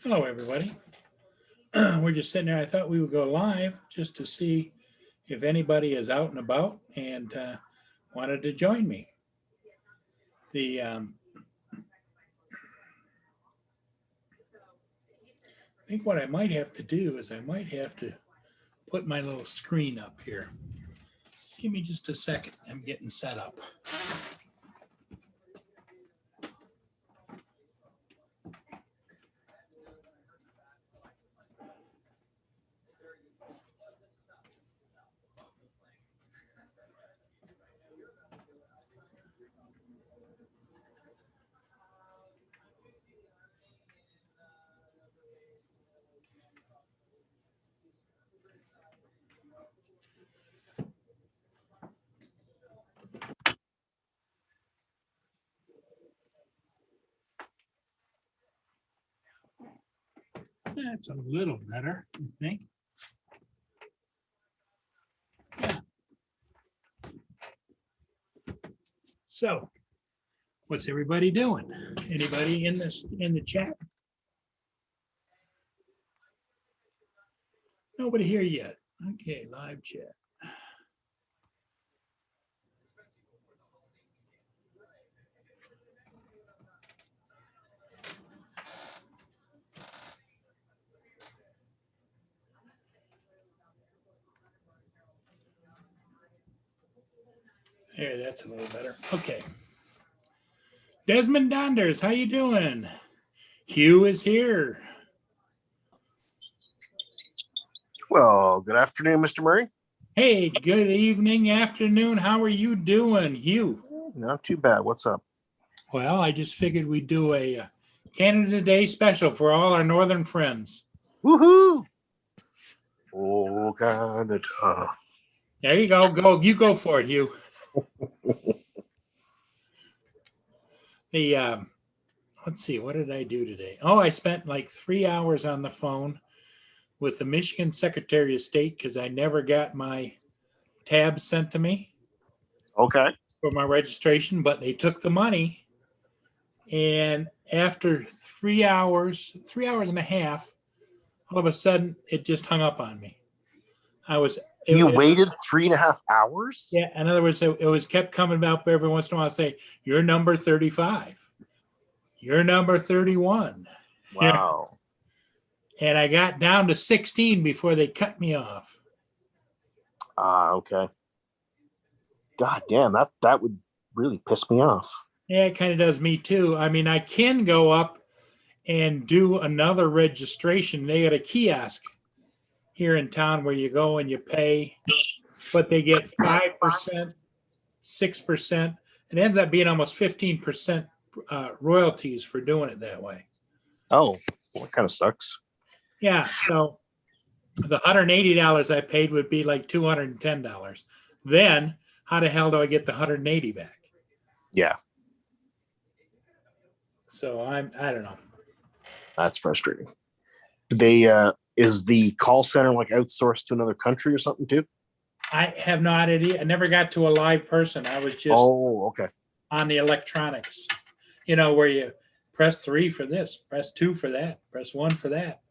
Hello, everybody. We're just sitting there. I thought we would go live just to see if anybody is out and about and wanted to join me. I think what I might have to do is I might have to put my little screen up here. Just give me just a second. I'm getting set up. That's a little better, I think. Yeah. So, what's everybody doing? Anybody in the chat? Nobody here yet. Okay, live chat. There, that's a little better. Okay. Desmond Donders, how you doing? Hugh is here. Well, good afternoon, Mr. Murray. Hey, good evening, afternoon. How are you doing, Hugh? Not too bad. What's up? Well, I just figured we'd do a Canada Day special for all our northern friends. Woohoo! Oh, Canada. There you go. You go for it, Hugh. Let's see, what did I do today? Oh, I spent like 3 hours on the phone with the Michigan Secretary of State because I never got my tab sent to me. Okay. For my registration, but they took the money. And after 3 hours, 3 hours and a half, all of a sudden it just hung up on me. You waited 3.5 hours? Yeah. In other words, it was kept coming up every once in a while. Say, you're number 35. You're number 31. Wow. And I got down to 16 before they cut me off. Okay. God damn, that would really piss me off. Yeah, it kind of does me too. I mean, I can go up and do another registration. They got a kiosk here in town where you go and you pay, but they get 5%, 6%. It ends up being almost 15% royalties for doing it that way. Oh, well, that kind of sucks. Yeah, so the $180 I paid would be like $210. Then how the hell do I get the 180 back? Yeah. So I don't know. That's frustrating. They is the call center like outsourced to another country or something too? I have no idea. I never got to a live person. I was just okay. On the electronics, where you press 3 for this, press 2 for that, press 1 for that.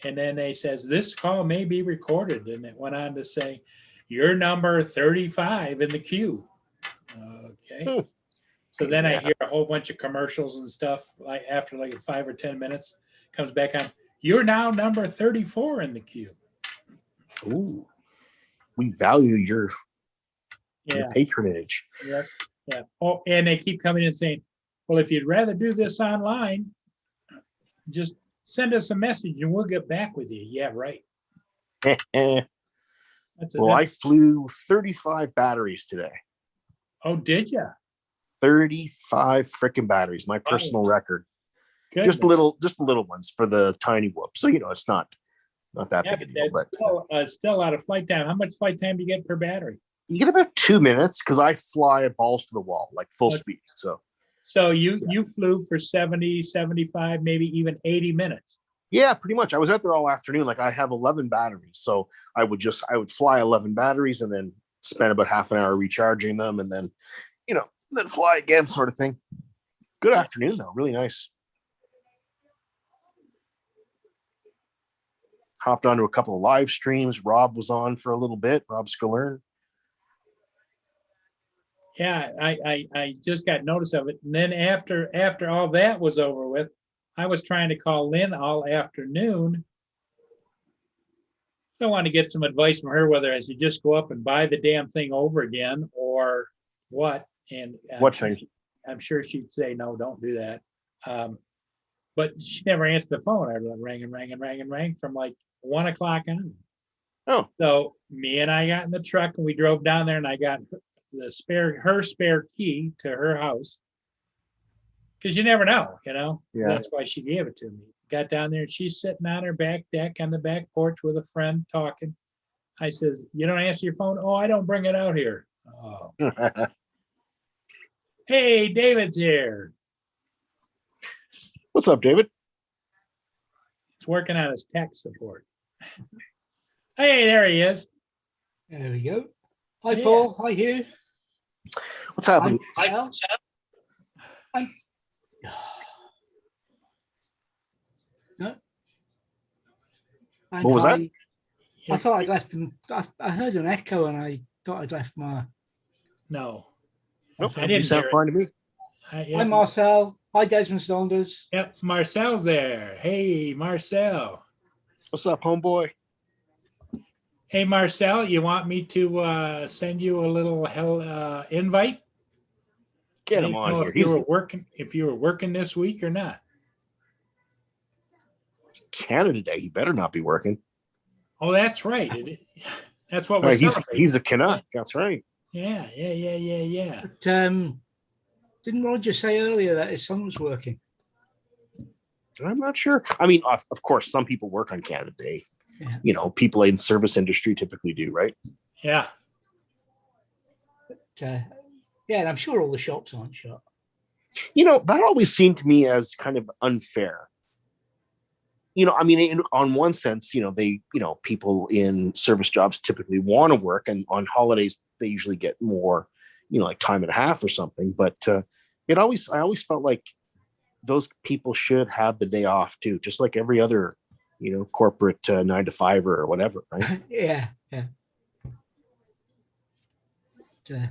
And then they says, this call may be recorded. And it went on to say, you're number 35 in the queue. Okay. So then I hear a whole bunch of commercials and stuff like after like 5 or 10 minutes comes back on. You're now number 34 in the queue. Ooh, we value your patronage. Yeah. Oh, and they keep coming in saying, well, if you'd rather do this online, just send us a message and we'll get back with you. Yeah, right. I flew 35 batteries today. Oh, did you? 35 freaking batteries, my personal record. Goodness. Just little ones for the tiny whoop. So it's not that big a deal. But still out of flight time. How much flight time do you get per battery? You get about 2 minutes because I fly at balls to the wall, like full speed. So you flew for 70, 75, maybe even 80 minutes. Yeah, pretty much. I was out there all afternoon. Like I have 11 batteries. So I would fly 11 batteries and then spend about half an hour recharging them and then, then fly again sort of thing. Good afternoon though. Really nice. hopped onto a couple of live streams. Rob was on for a little bit. Rob Scalern. Yeah, I just got notice of it. And then after all that was over with, I was trying to call Lynn all afternoon. I want to get some advice from her, whether I should just go up and buy the damn thing over again or what. And What thing? I'm sure she'd say, no, don't do that. But she never answered the phone. I rang and rang and rang and rang from like 1 o'clock on. Oh, So me and I got in the truck and we drove down there and I got her spare key to her house. Because you never know, Yeah. That's why she gave it to me. Got down there and she's sitting on her back deck on the back porch with a friend talking. I says, you don't answer your phone? Oh, I don't bring it out here. Oh. Hey, David's here. What's up, David? He's working on his tech support. Hey, there he is. There we go. Hi, Yeah. Paul. Hi, Hugh. What's happening? I'm Al. No. And What was that? I thought I'd left them. I heard an echo and I thought I'd left my. No. Nope, I you didn't sound hear it. fine to me. Hi, Marcel. Hi, Desmond Saunders. Yep, Marcel's there. Hey, Marcel. What's up, homeboy? Hey, Marcel, you want me to send you a little invite? Get I him didn't on know here. if you were working this week or not. It's Canada Day. He better not be working. Oh, that's right. That's what we're Right, celebrating. he's a Canuck. That's right. Yeah. But, didn't Roger say earlier that his son was working? I'm not sure. I mean, of course, some people work on Canada Day. Yeah. People in service industry typically do, right? Yeah. But, yeah, and I'm sure all the shops aren't shut. That always seemed to me as kind of unfair. I mean, on one sense, they, people in service jobs typically want to work, and on holidays they usually get more, like time and a half or something. But I always felt like those people should have the day off too, just like every other, corporate 9-to-5 or whatever, right? Yeah. Yeah.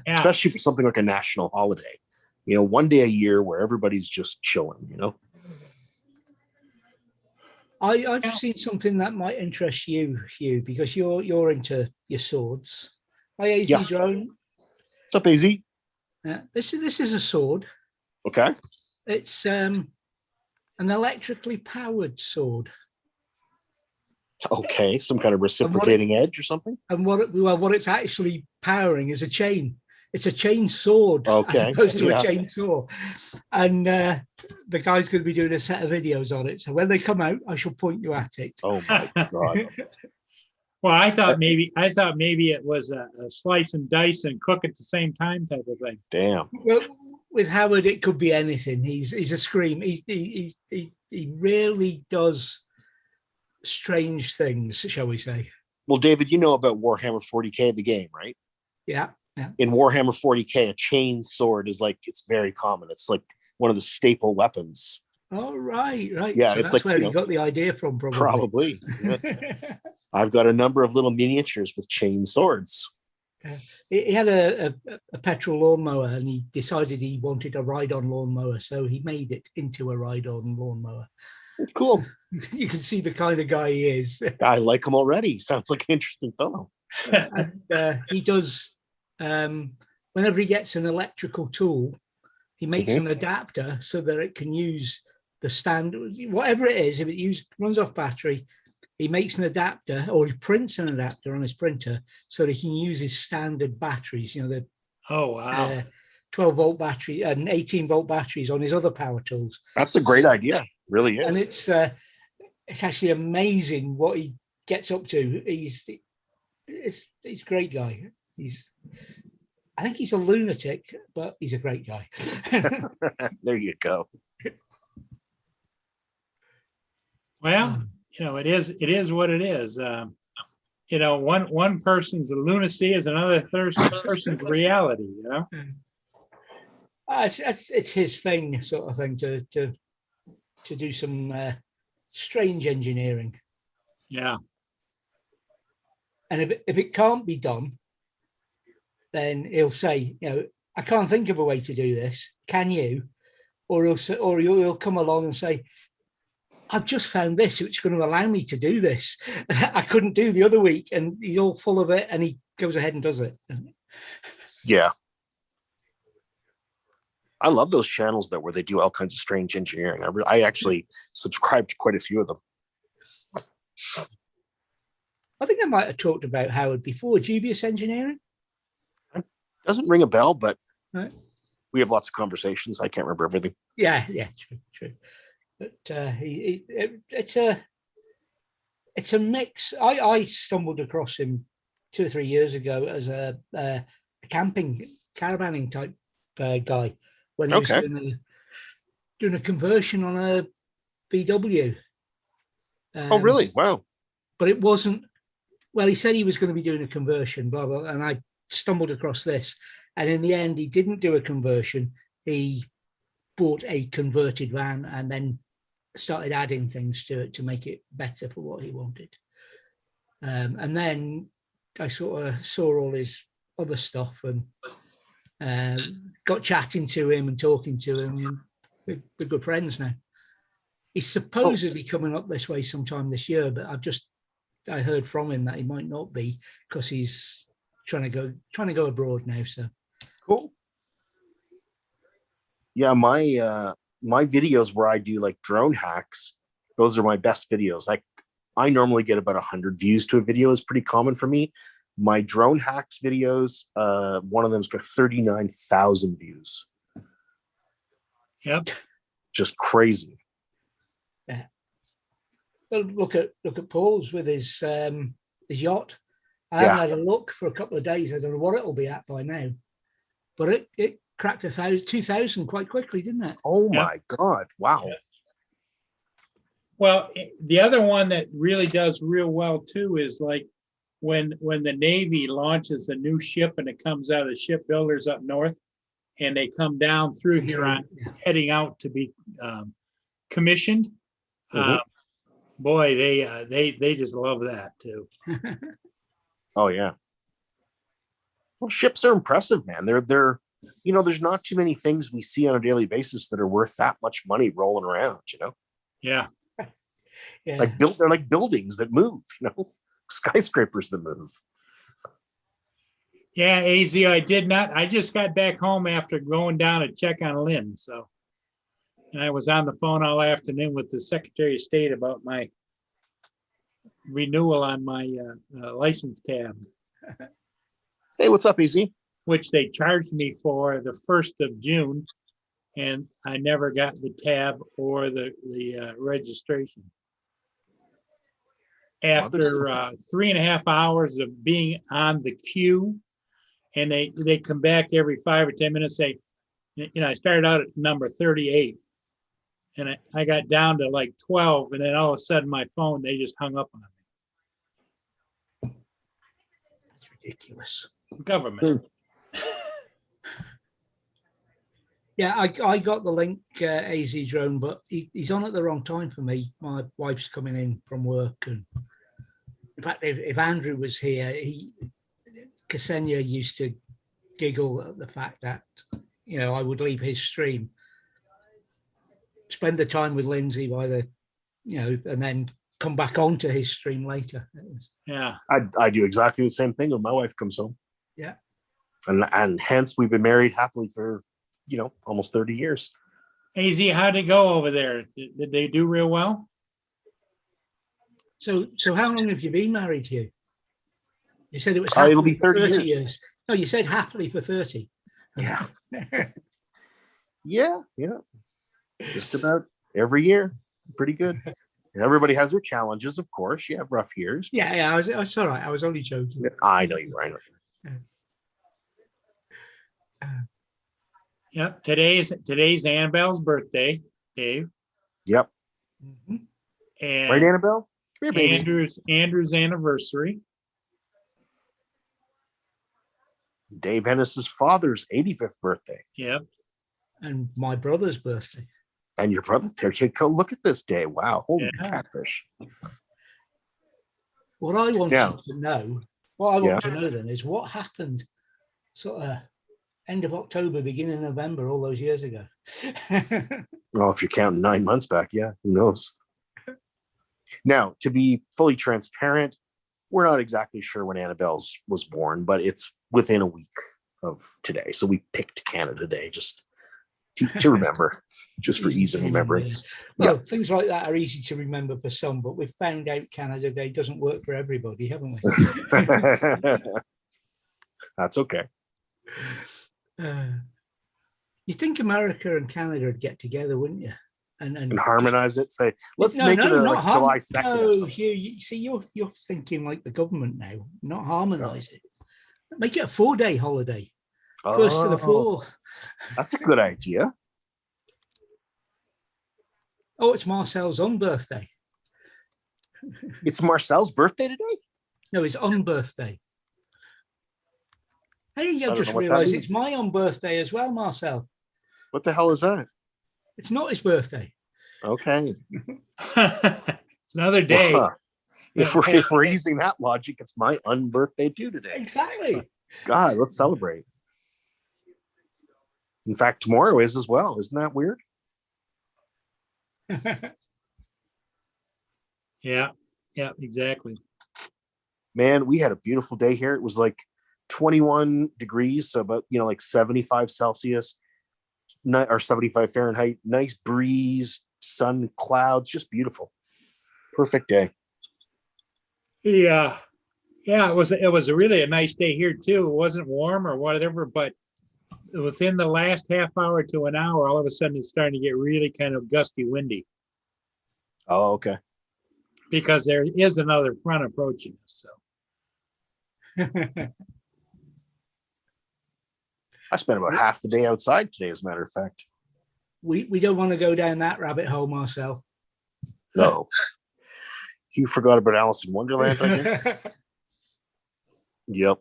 Especially for something like a national holiday, one day a year where everybody's just chilling. I've seen something that might interest you, Hugh, because you're into your swords. Hi, AZ Yeah. Drone. What's up, AZ? This is a sword. Okay. It's an electrically powered sword. Okay, some kind of reciprocating edge or something. And what it's actually powering is a chain. It's a chain sword, Okay, as opposed to yeah. a chainsaw. And the guy's going to be doing a set of videos on it. So when they come out, I shall point you at it. Oh my God. Well, I thought maybe it was a slice and dice and cook at the same time type of thing. Damn. Well, with Howard, it could be anything. He's a scream. He rarely does strange things, shall we say? Well, David, you know about Warhammer 40K, the game, right? Yeah. In Warhammer 40K, a chain sword is it's very common. It's like one of the staple weapons. Oh, right. Yeah, so it's that's where you got the idea from, probably. Yeah. I've got a number of little miniatures with chain swords. He had a petrol lawnmower and he decided he wanted a ride-on lawnmower, so he made it into a ride-on lawnmower. Cool. You can see the kind of guy he is. I like him already. Sounds like an interesting fellow. And he does, whenever he gets an electrical tool, he makes an adapter so that it can use the standard, whatever it is. If it runs off battery, he makes an adapter, or he prints an adapter on his printer so that he can use his standard batteries, the Oh, wow. 12-volt battery and 18-volt batteries on his other power tools. That's a great idea. Really is. And it's actually amazing what he gets up to. He's a great guy. I think he's a lunatic, but he's a great guy. There you go. Well, it is what it is. One person's lunacy is another person's reality. It's his thing, sort of thing, to do some strange engineering. Yeah. And if it can't be done, then he'll say, I can't think of a way to do this. Can you? Or he'll come along and say, I've just found this, which is going to allow me to do this. I couldn't do the other week. And he's all full of it, and he goes ahead and does it. Yeah. I love those channels where they do all kinds of strange engineering. I actually subscribe to quite a few of them. I think I might have talked about Howard before. Dubious Engineering? Doesn't ring a bell, but right. We have lots of conversations. I can't remember everything. Yeah, true. But it's a mix. I stumbled across him 2 or 3 years ago as a camping, caravanning type guy when he was doing a conversion on a VW. Oh, really? Wow. But it wasn't. Well, he said he was going to be doing a conversion, blah, blah, and I stumbled across this. And in the end, he didn't do a conversion. He bought a converted van and then started adding things to it to make it better for what he wanted. And then I sort of saw all his other stuff and got chatting to him and talking to him. And we're good friends now. He's supposedly coming up this way sometime this year, but I heard from him that he might not be because he's trying to go abroad now. So cool. Yeah, my videos where I do like drone hacks, those are my best videos. I normally get about 100 views to a video is pretty common for me. My drone hacks videos, one of them's got 39,000 views. Yep. Just crazy. Yeah. Well, look at Paul's with his yacht. I haven't had a look for a couple of days. I don't know what it'll be at by now, but it cracked 2,000 quite quickly, didn't it? Oh my God! Wow. Yeah. Well, the other one that really does real well too is like when the Navy launches a new ship and it comes out of the shipbuilders up north, and they come down through here heading out to be commissioned. Mm-hmm. Boy, they just love that too. Oh yeah. Well, ships are impressive, man. They're there's not too many things we see on a daily basis that are worth that much money rolling around. Yeah. Yeah. They're like buildings that move. Skyscrapers that move. Yeah, AZ, I just got back home after going down to check on Lynn. So, and I was on the phone all afternoon with the Secretary of State about my renewal on my license tab. Hey, what's up, AZ? Which they charged me for the 1st of June, and I never got the tab or the registration. After 3.5 hours of being on the queue, and they come back every 5 or 10 minutes, say, I started out at number 38, and I got down to like 12, and then all of a sudden my phone, they just hung up on me. That's ridiculous. Government. Yeah, I got the link, AZ Drone, but he's on at the wrong time for me. My wife's coming in from work, and in fact, if Andrew was here, Ksenia used to giggle at the fact that I would leave his stream, spend the time with Lindsay and then come back onto his stream later. Yeah, I do exactly the same thing when my wife comes home. Yeah, and hence we've been married happily for almost 30 years. AZ, how'd it go over there? Did they do real well? So how long have you been married, Hugh? You said it was it'll be 30 years. No, you said happily for 30. Yeah. yeah. Just about every year. Pretty good. Everybody has their challenges, of course. You have rough years. Yeah, I was all right. I was only joking. I know you were. I know. Yep. Today's Annabelle's birthday, Dave. Yep. Mm-hmm. And right, Annabelle? Come here, baby. Andrew's anniversary. Dave Ennis's father's 85th birthday. Yep. And my brother's birthday. And your brother, there you go. Look at this day. Wow. Holy catfish. What I wanted to know What I Yeah. want to know then is what happened sort of end of October, beginning of November, all those years ago. Oh, if you're counting 9 months back, yeah, who knows? Now, to be fully transparent, we're not exactly sure when Annabelle's was born, but it's within a week of today. So we picked Canada Day just to remember, just for ease of remembrance. Well, things like that are easy to remember for some, but we've found out Canada Day doesn't work for everybody, haven't we? That's okay. You think America and Canada would get together, wouldn't you? And harmonize it. Say, let's no, make it not like July 2nd. No, you see, you're thinking like the government now, not harmonize it. Make it a 4-day holiday. First to the fourth. That's a good idea. Oh, it's Marcel's own birthday. It's Marcel's birthday today? No, it's on birthday. Hey, I just what that realized means. it's my own birthday as well, Marcel. What the hell is that? It's not his birthday. Okay. It's another day. Well, if we're using that logic, it's my unbirthday too today. Exactly. God, let's celebrate. In fact, tomorrow is as well. Isn't that weird? Yeah, exactly. Man, we had a beautiful day here. It was like 21 degrees, so about, like 75 Celsius or 75 Fahrenheit. Nice breeze, sun, clouds, just beautiful. Perfect day. Yeah, it was really a nice day here too. It wasn't warm or whatever, but within the last half hour to an hour, all of a sudden it's starting to get really kind of gusty, windy. Oh, okay. Because there is another front approaching us. So I spent about half the day outside today, as a matter of fact. We don't want to go down that rabbit hole, Marcel. No. You forgot about Alice in Wonderland, I guess? Yep.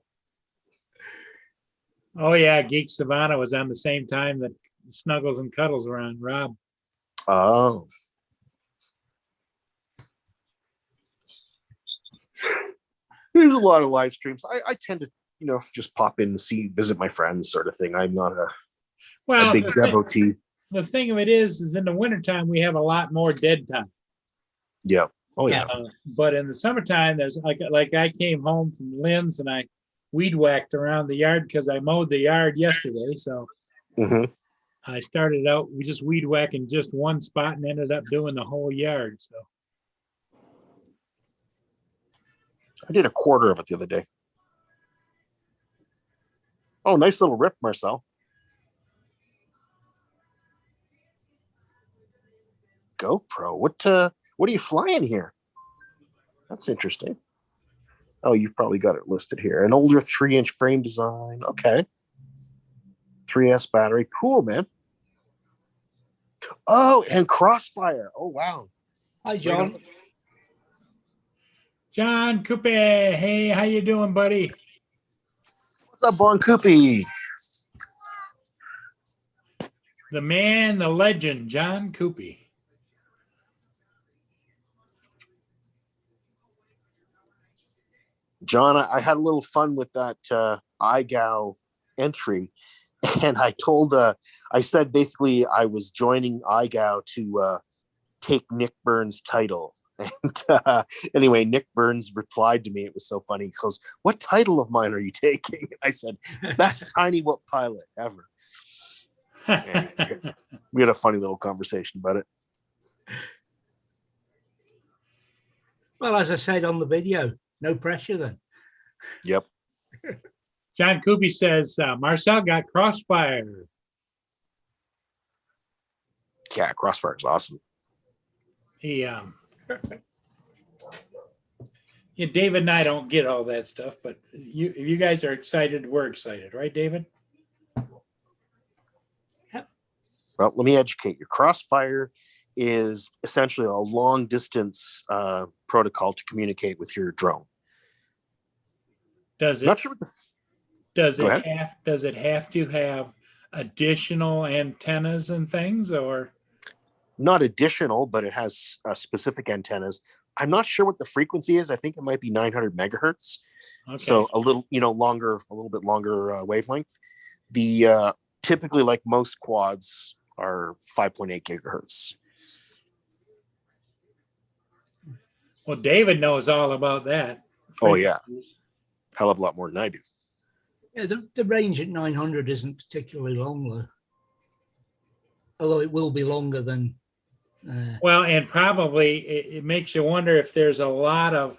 Oh yeah, Geek Savannah was on the same time that Snuggles and Cuddles were on, Rob. Oh. There's a lot of live streams. I tend to, just pop in and visit my friends sort of thing. I'm not a big devotee. The thing of it is in the wintertime, we have a lot more dead time. Yeah. Oh yeah. But in the summertime, there's like I came home from Lynn's and I weed whacked around the yard because I mowed the yard yesterday. So I started out, we just weed whacking just one spot and ended up doing the whole yard. So I did a quarter of it the other day. Oh, nice little rip, Marcel. GoPro. What are you flying here? That's interesting. Oh, you've probably got it listed here. An older 3-inch frame design. Okay. 3S battery. Cool, man. Oh, and Crossfire. Oh, wow. Hi, John. John Coupe, hey, how you doing, buddy? What's up, Bon Coopy? The man, the legend, John Coupe. John, I had a little fun with that iGow entry, and I said basically I was joining iGow to take Nick Burns' title. And anyway, Nick Burns replied to me. It was so funny. He goes, "What title of mine are you taking?" I said, "Best Tiny Whoop pilot ever." We had a funny little conversation about it. Well, as I said on the video, no pressure then. Yep. John Coupe says, Marcel got Crossfire. Yeah, Crossfire is awesome. David and I don't get all that stuff, but if you guys are excited, we're excited, right, David? Well, let me educate you. Crossfire is essentially a long distance protocol to communicate with your drone. Does it? Not sure what does it have to have additional antennas and things, or? Not additional, but it has specific antennas I'm not sure what the frequency is. I think it might be 900 megahertz. Okay. So a little, longer, a little bit longer wavelength. The typically, like most quads, are 5.8 gigahertz. Well, David knows all about that. Oh yeah, hell of a lot more than I do. Yeah, the range at 900 isn't particularly long, though. Although it will be longer than. Well, and probably it makes you wonder if there's a lot of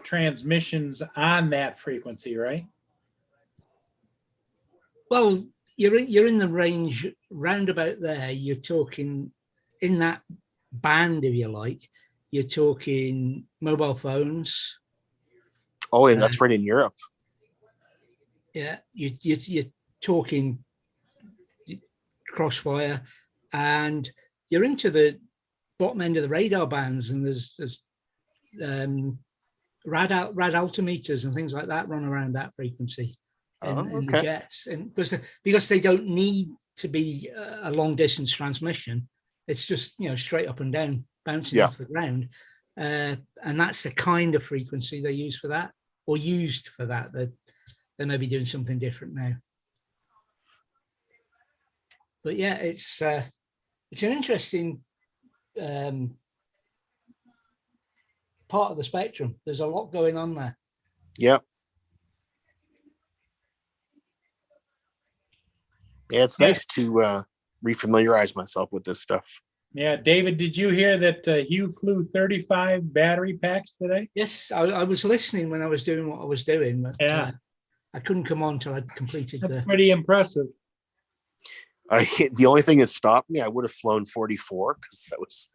transmissions on that frequency, right? Well, you're in the range round about there. You're talking in that band, if you like. You're talking mobile phones. Oh, and that's right in Europe. Yeah, you're talking crossfire, and you're into the bottom end of the radar bands, and there's rad altimeters and things like that run around that frequency in the jets, and because they don't need to be a long distance transmission. It's just straight up and down, bouncing off the ground, and that's the kind of frequency they use for that, or used for that. They may be doing something different now. But yeah, it's an interesting part of the spectrum. There's a lot going on there. Yeah. Yeah, it's nice to refamiliarize myself with this stuff. Yeah, David, did you hear that Hugh flew 35 battery packs today? Yes, I was listening when I was doing what I was doing, but I couldn't come on till I'd completed. That's pretty impressive. The only thing that stopped me, I would have flown 44 because that was,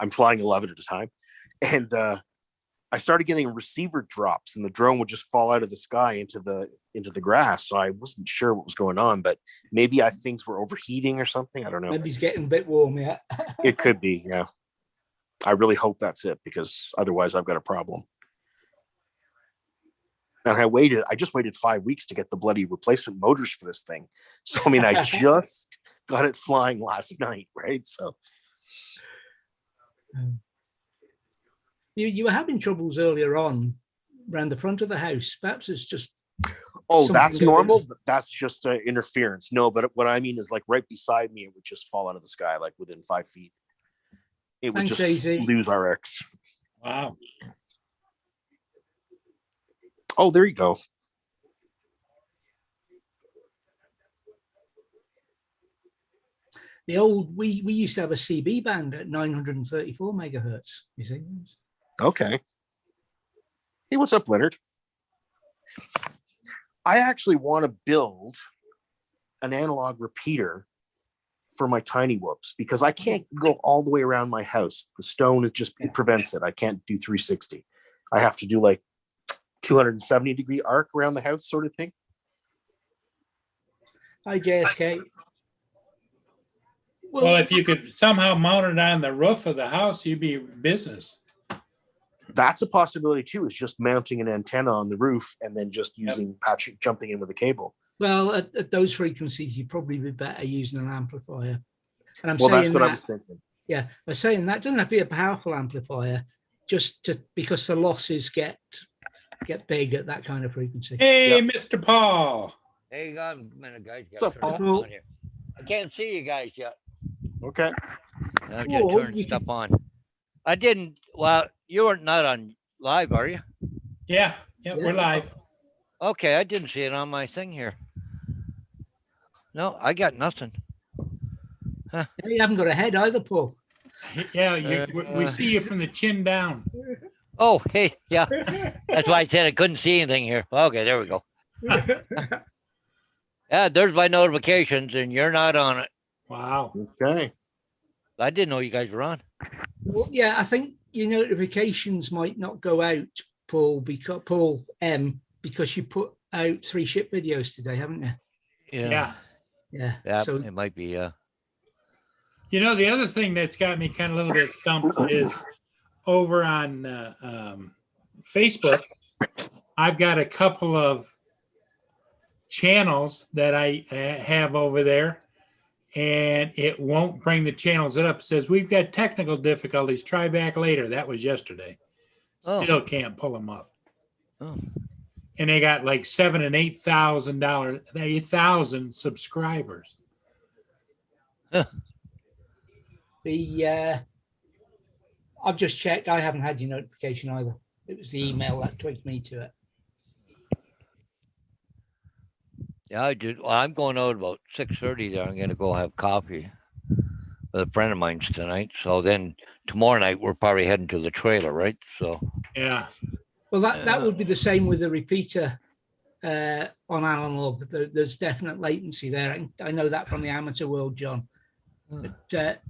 I'm flying 11 at a time. And I started getting receiver drops and the drone would just fall out of the sky into the grass. So I wasn't sure what was going on, but maybe things were overheating or something. I don't know. Maybe it's getting a bit warm, yeah. It could be, yeah. I really hope that's it because otherwise I've got a problem. And I just waited 5 weeks to get the bloody replacement motors for this thing. So, I mean, I just got it flying last night, right? So. You were having troubles earlier on around the front of the house. Perhaps it's just. Oh, that's normal. That's just interference. No, but what I mean is like right beside me, it would just fall out of the sky, like within 5 feet. It would just lose RX. Wow. Oh, there you go. The old, we used to have a CB band at 934 megahertz. You see? Okay. Hey, what's up, Leonard? I actually want to build an analog repeater for my tiny whoops because I can't go all the way around my house. The stone it prevents it. I can't do 360. I have to do like 270-degree arc around the house sort of thing. Hi, JSK. Well, if you could somehow mount it on the roof of the house, you'd be business. That's a possibility too, is just mounting an antenna on the roof and then just using jumping in with a cable. Well, at those frequencies, you'd probably be better using an amplifier. And I'm saying that's what I was thinking. Yeah, I'm saying that doesn't have to be a powerful amplifier, because the losses get big at that kind of frequency. Hey, Mr. Paul. Hey, a minute, guys. What's up, Paul? I can't see you guys yet. Okay. I'm just turning stuff on. I didn't. Well, you were not on live, are you? Yeah, we're live. Okay, I didn't see it on my thing here. No, I got nothing. Huh. You haven't got a head either, Paul. Yeah, we see you from the chin down. Oh, hey, yeah. That's why I said I couldn't see anything here. Okay, there we go. Yeah, there's my notifications, and you're not on it. Wow. Okay. I didn't know you guys were on. Well, yeah, I think your notifications might not go out, Paul, because you put out 3 ship videos today, haven't you? Yeah. So it might be. The other thing that's got me kind of a little bit stumped is over on Facebook. I've got a couple of channels that I have over there, and it won't bring the channels up. It says we've got technical difficulties. Try back later. That was yesterday. Oh. Still can't pull them up. Oh. And they got like $7,000 and $8,000 subscribers. I've just checked. I haven't had your notification either. It was the email that twigged me to it. Yeah, I did. Well, I'm going out about 6:30 there. I'm going to go have coffee with a friend of mine's tonight. So then tomorrow night, we're probably heading to the trailer, right? So, Yeah. Well, that would be the same with the repeater on analog. There's definite latency there. I know that from the amateur world, John. But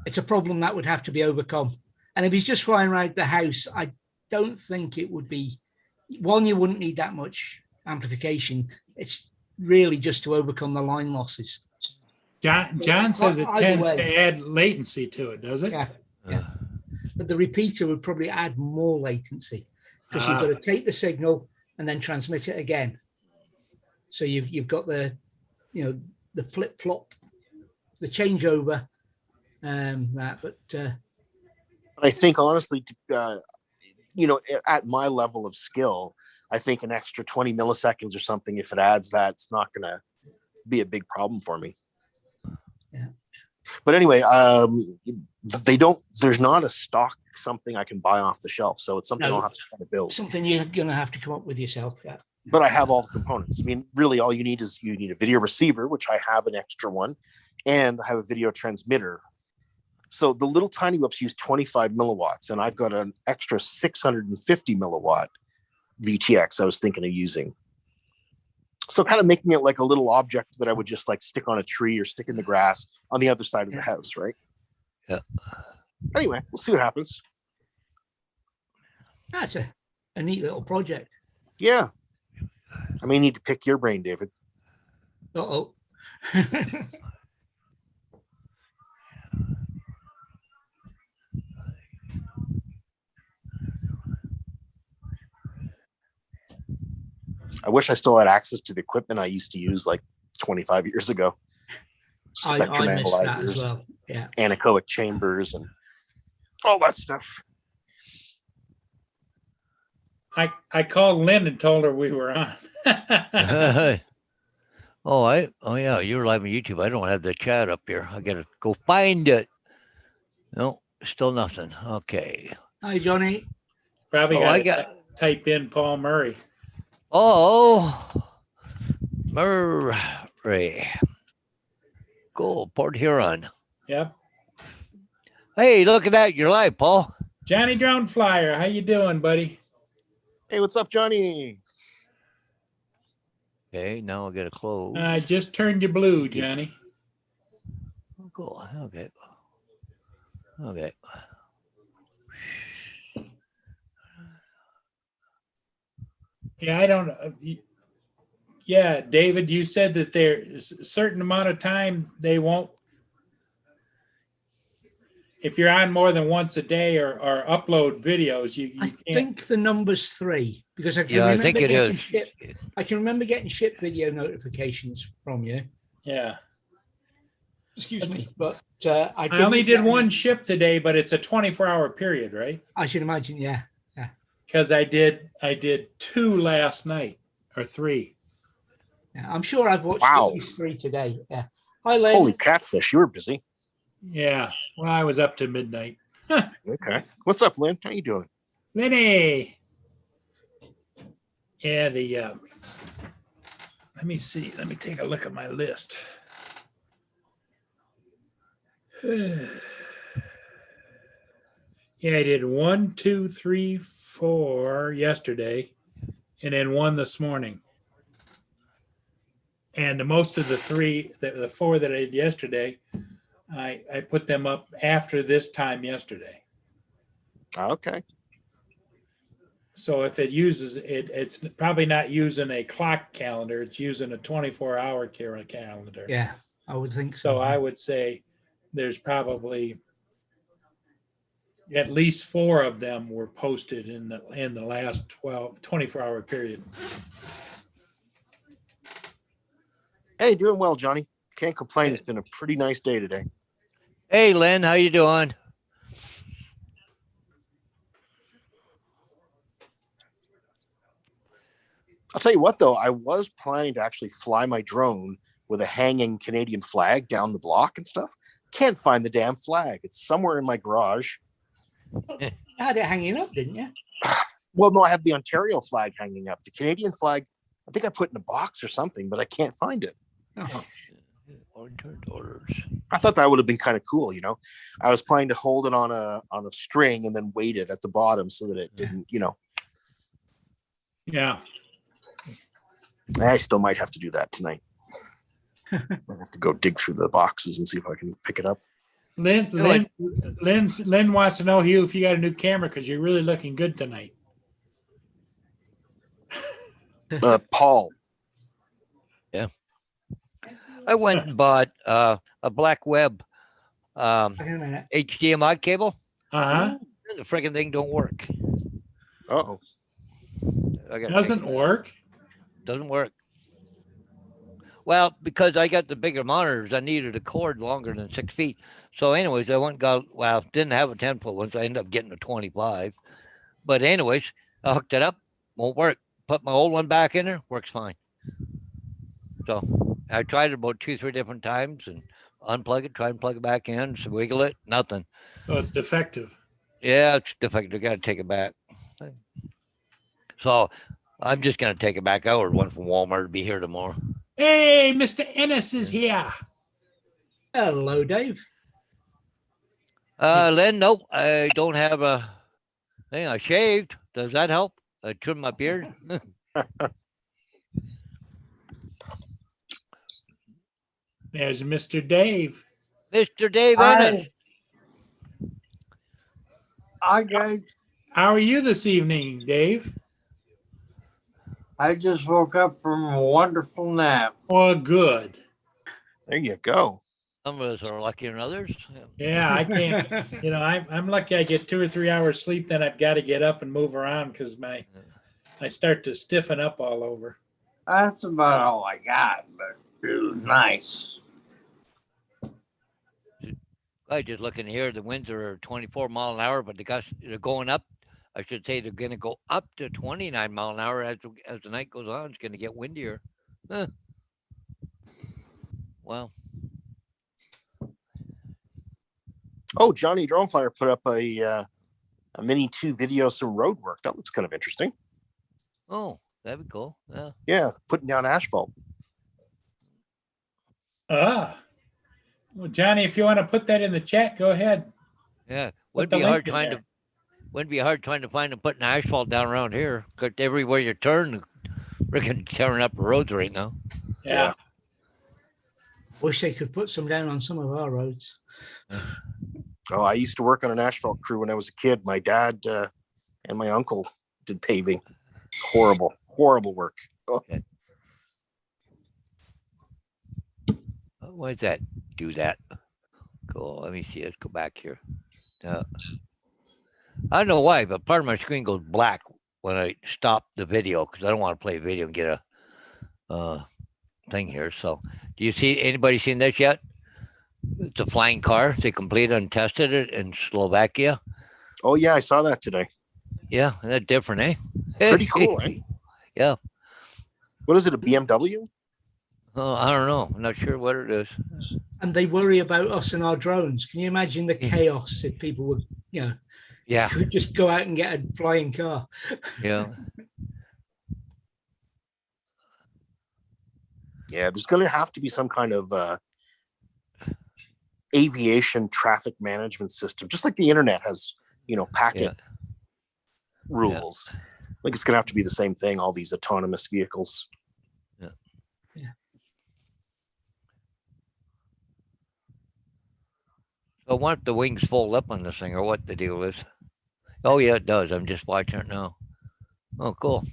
it's a problem that would have to be overcome. And if he's just flying around the house, I don't think it would be, one, you wouldn't need that much amplification. It's really just to overcome the line losses. John says it Either tends way. to add latency to it, does it? Yeah. But the repeater would probably add more latency because you've got to take the signal and then transmit it again. So you've got the flip flop, the changeover, but I think honestly, at my level of skill, I think an extra 20 milliseconds or something, if it adds that, it's not going to be a big problem for me. Yeah. But anyway, there's not a stock something I can buy off the shelf. So it's something I'll have to try to build. Something you're going to have to come up with yourself. Yeah. But I have all the components. I mean, really all you need a video receiver, which I have an extra one, and I have a video transmitter. So the little tiny whoops use 25 milliwatts, and I've got an extra 650 milliwatt VTX I was thinking of using. So kind of making it like a little object that I would just like stick on a tree or stick in the grass on the other side of the house, right? Yeah. Anyway, we'll see what happens. That's a neat little project. Yeah. I may need to pick your brain, David. Uh-oh. I wish I still had access to the equipment I used to use like 25 years ago. Spectrum I missed that as analyzers, well. Yeah. anechoic chambers, and all that stuff. I called Lynn and told her we were on. Oh yeah, you're live on YouTube. I don't have the chat up here. I gotta go find it. No, still nothing. Okay. Hi, Johnny. Probably I got to type in Paul Murray. Oh, Murray. Cool, Port Huron. Yep. Hey, look at that. You're live, Paul. Johnny Drone Flyer, how you doing, buddy? Hey, what's up, Johnny? Okay, now I gotta close. I just turned you blue, Johnny. Oh, cool. Okay. Okay. Yeah, I don't. Yeah, David, you said that there's a certain amount of time they won't. If you're on more than once a day or upload videos, you I can't. think the number's 3 because I can Yeah, I remember think it getting is. I can remember getting ship video notifications from you. Yeah. Excuse me, but I only did one ship today, but it's a 24-hour period, right? I should imagine, yeah. Because I did 2 last night or 3. Yeah, I'm sure I've watched Wow. at least 3 today. Yeah. Hi, Len. Holy catfish, you were busy. Yeah. Well, I was up to midnight. Okay. What's up, Lynn? How you doing? Vinny. Yeah, let me see. Let me take a look at my list. Yeah, I did 1, 2, 3, 4 yesterday, and then 1 this morning. And the most of the 4 that I did yesterday, I put them up after this time yesterday. Okay. So if it uses it, it's probably not using a clock calendar. It's using a 24-hour calendar. Yeah, I would think so. So I would say there's probably at least 4 of them were posted in the last 24-hour period. Hey, doing well, Johnny. Can't complain. It's been a pretty nice day today. Hey, Lynn, how you doing? I'll tell you what, though, I was planning to actually fly my drone with a hanging Canadian flag down the block and stuff. Can't find the damn flag. It's somewhere in my garage. You had it hanging up, didn't you? Well, no, I have the Ontario flag hanging up. The Canadian flag, I think I put in a box or something, but I can't find it. Oh. Orders. I thought that would have been kind of cool, you know. I was planning to hold it on a string and then weight it at the bottom so that it didn't, you know. Yeah. I still might have to do that tonight. I have to go dig through the boxes and see if I can pick it up. Lynn wants to know, Hugh, if you got a new camera because you're really looking good tonight. Paul. Yeah. I went and bought a black web Wait a minute. HDMI cable. Uh-huh. The freaking thing don't work. Uh-oh. Doesn't work. Doesn't work. Well, because I got the bigger monitors, I needed a cord longer than 6 feet. So anyways, I went and got, well, didn't have a 10-foot one, so I ended up getting a 25. But anyways, I hooked it up, won't work. Put my old one back in there, works fine. So I tried it about 2-3 different times and unplug it, try and plug it back in, so wiggle it, nothing. So it's defective. Yeah, it's defective. I got to take it back. So I'm just going to take it back. I ordered one from Walmart to be here tomorrow. Hey, Mr. Ennis is here. Hello, Dave. Len, nope. I don't have a thing. I shaved. Does that help? I trimmed my beard. There's Mr. Dave. Mr. Dave Ennis. Okay, How are you this evening, Dave? I just woke up from a wonderful nap. Oh, good. There you go. Some of us are luckier than others. Yeah, I can't. You know, I'm lucky I get 2 or 3 hours sleep, then I've got to get up and move around because I start to stiffen up all over. That's about all I got, but it was nice. I just looking here. The winds are 24 mile an hour, but they're going up. I should say they're going to go up to 29 mile an hour as the night goes on. It's going to get windier. Huh. Well. Oh, Johnny Droneflyer put up a mini 2 video, some road work. That looks kind of interesting. Oh, that'd be cool. Yeah. Yeah, putting down asphalt. Well, Johnny, if you want to put that in the chat, go ahead. Yeah. Put Wouldn't the be link hard in trying there. to. Wouldn't be hard trying to find and putting asphalt down around here. Cause everywhere you turn, we're tearing up the roads right now. Yeah. Wish they could put some down on some of our roads. Oh, I used to work on an asphalt crew when I was a kid. My dad and my uncle did paving. Horrible work. Oh. Why does that do that? Cool. Let me see. Let's go back here. I don't know why, but part of my screen goes black when I stop the video because I don't want to play a video and get a thing here. So, do you see anybody seen this yet? It's a flying car. They completed and tested it in Slovakia. Oh yeah, I saw that today. Yeah, that's different, eh? Pretty cool, eh? Yeah. What is it, a BMW? Oh, I don't know. I'm not sure what it is. And they worry about us and our drones. Can you imagine the chaos if people would, Yeah. could just go out and get a flying car? Yeah. Yeah, there's going to have to be some kind of aviation traffic management system, just like the internet has, packet rules. I think it's going to have to be the same thing, all these autonomous vehicles. So what if the wings fold up on this thing or what the deal is? Oh yeah, it does. I'm just watching it now. Oh, cool.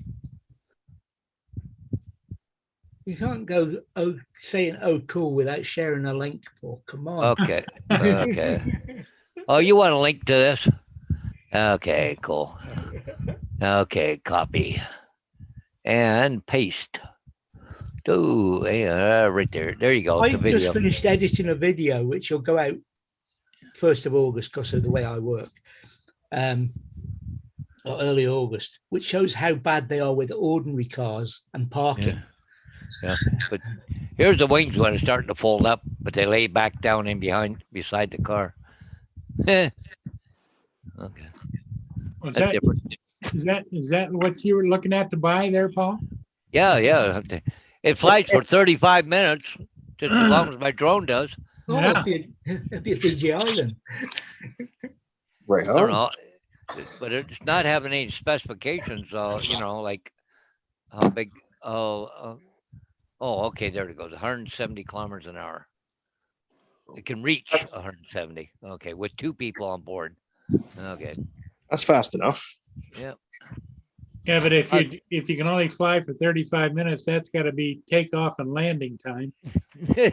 You can't go saying cool without sharing a link, Paul. Come on. Okay. Okay. Oh, you want a link to this? Okay, cool. Okay, copy. And paste. Oh, yeah, right there. There you go. I The just video. finished editing a video which will go out 1st of August because of the way I work, or early August, which shows how bad they are with ordinary cars and parking. Yeah. But here's the wings when it's starting to fold up, but they lay back down in beside the car. Okay. Was That's that different. is that what you were looking at to buy there, Paul? Yeah. It flies for 35 minutes, just as long as my drone does. Oh, Yeah. it'd be a DJI then. Right I don't on. know, but it's not having any specifications. Like how big. Okay, there it goes. 170 kilometers an hour. It can reach 170. Okay, with 2 people on board. Okay. That's fast enough. Yeah. Yeah, but if you can only fly for 35 minutes, that's got to be takeoff and landing time. You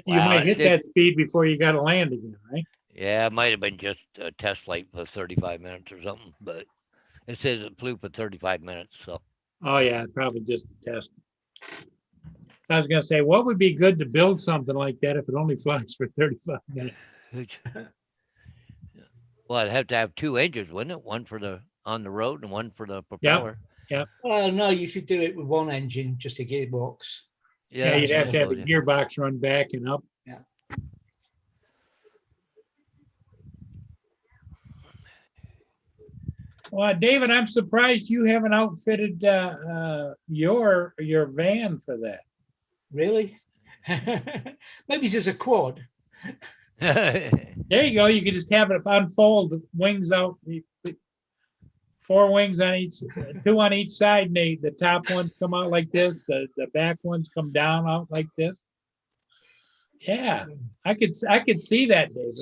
Wow, might hit that speed before you got to land again, right? Yeah, it might have been just a test flight for 35 minutes or something, but it says it flew for 35 minutes. So Oh yeah, probably just a test. I was going to say, what would be good to build something like that if it only flies for 35 minutes? well, I'd have to have 2 engines, wouldn't it? One for the on the road and one for the propeller. Well, no, you could do it with 1 engine, just a gearbox. Yeah, you'd have to have a yeah. gearbox run back and up. Yeah. Well, David, I'm surprised you haven't outfitted your van for that. Really? Maybe it's just a quad. There you go. You could just have it unfold, the wings out, 4 wings on each, 2 on each side, and the top ones come out like this. The back ones come down out like this. Yeah, I could see that, David.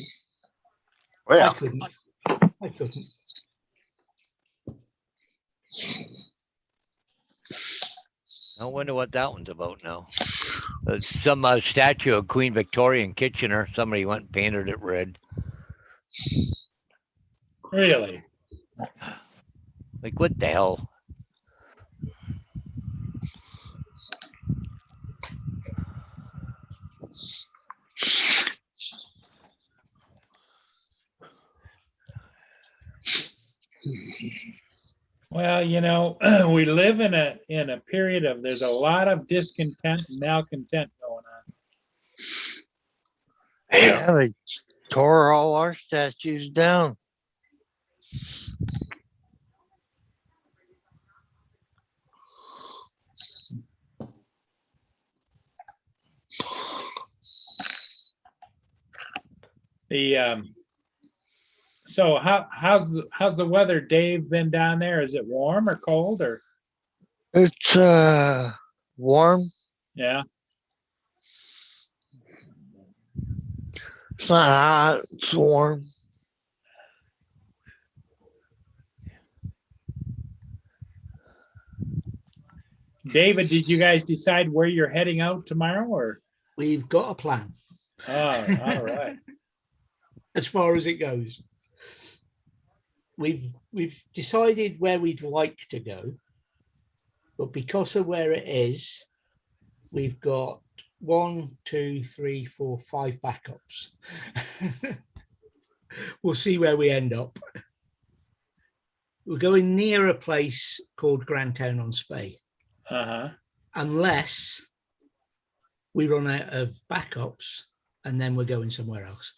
Oh, yeah. I couldn't. I wonder what that one's about now. Some statue of Queen Victoria in Kitchener. Somebody went and painted it red. Really? Like, what the hell? Well, we live in a period of there's a lot of discontent and malcontent going on. Yeah, they tore all our statues down. So how's the weather, Dave, been down there? Is it warm or cold or? It's warm. Yeah. It's not hot, it's warm. David, did you guys decide where you're heading out tomorrow or? We've got a plan. Oh, all right. As far as it goes. We've decided where we'd like to go, but because of where it is, we've got 1, 2, 3, 4, 5 backups. We'll see where we end up. We're going near a place called Grantown on Spey. Uh-huh. Unless we run out of backups and then we're going somewhere else.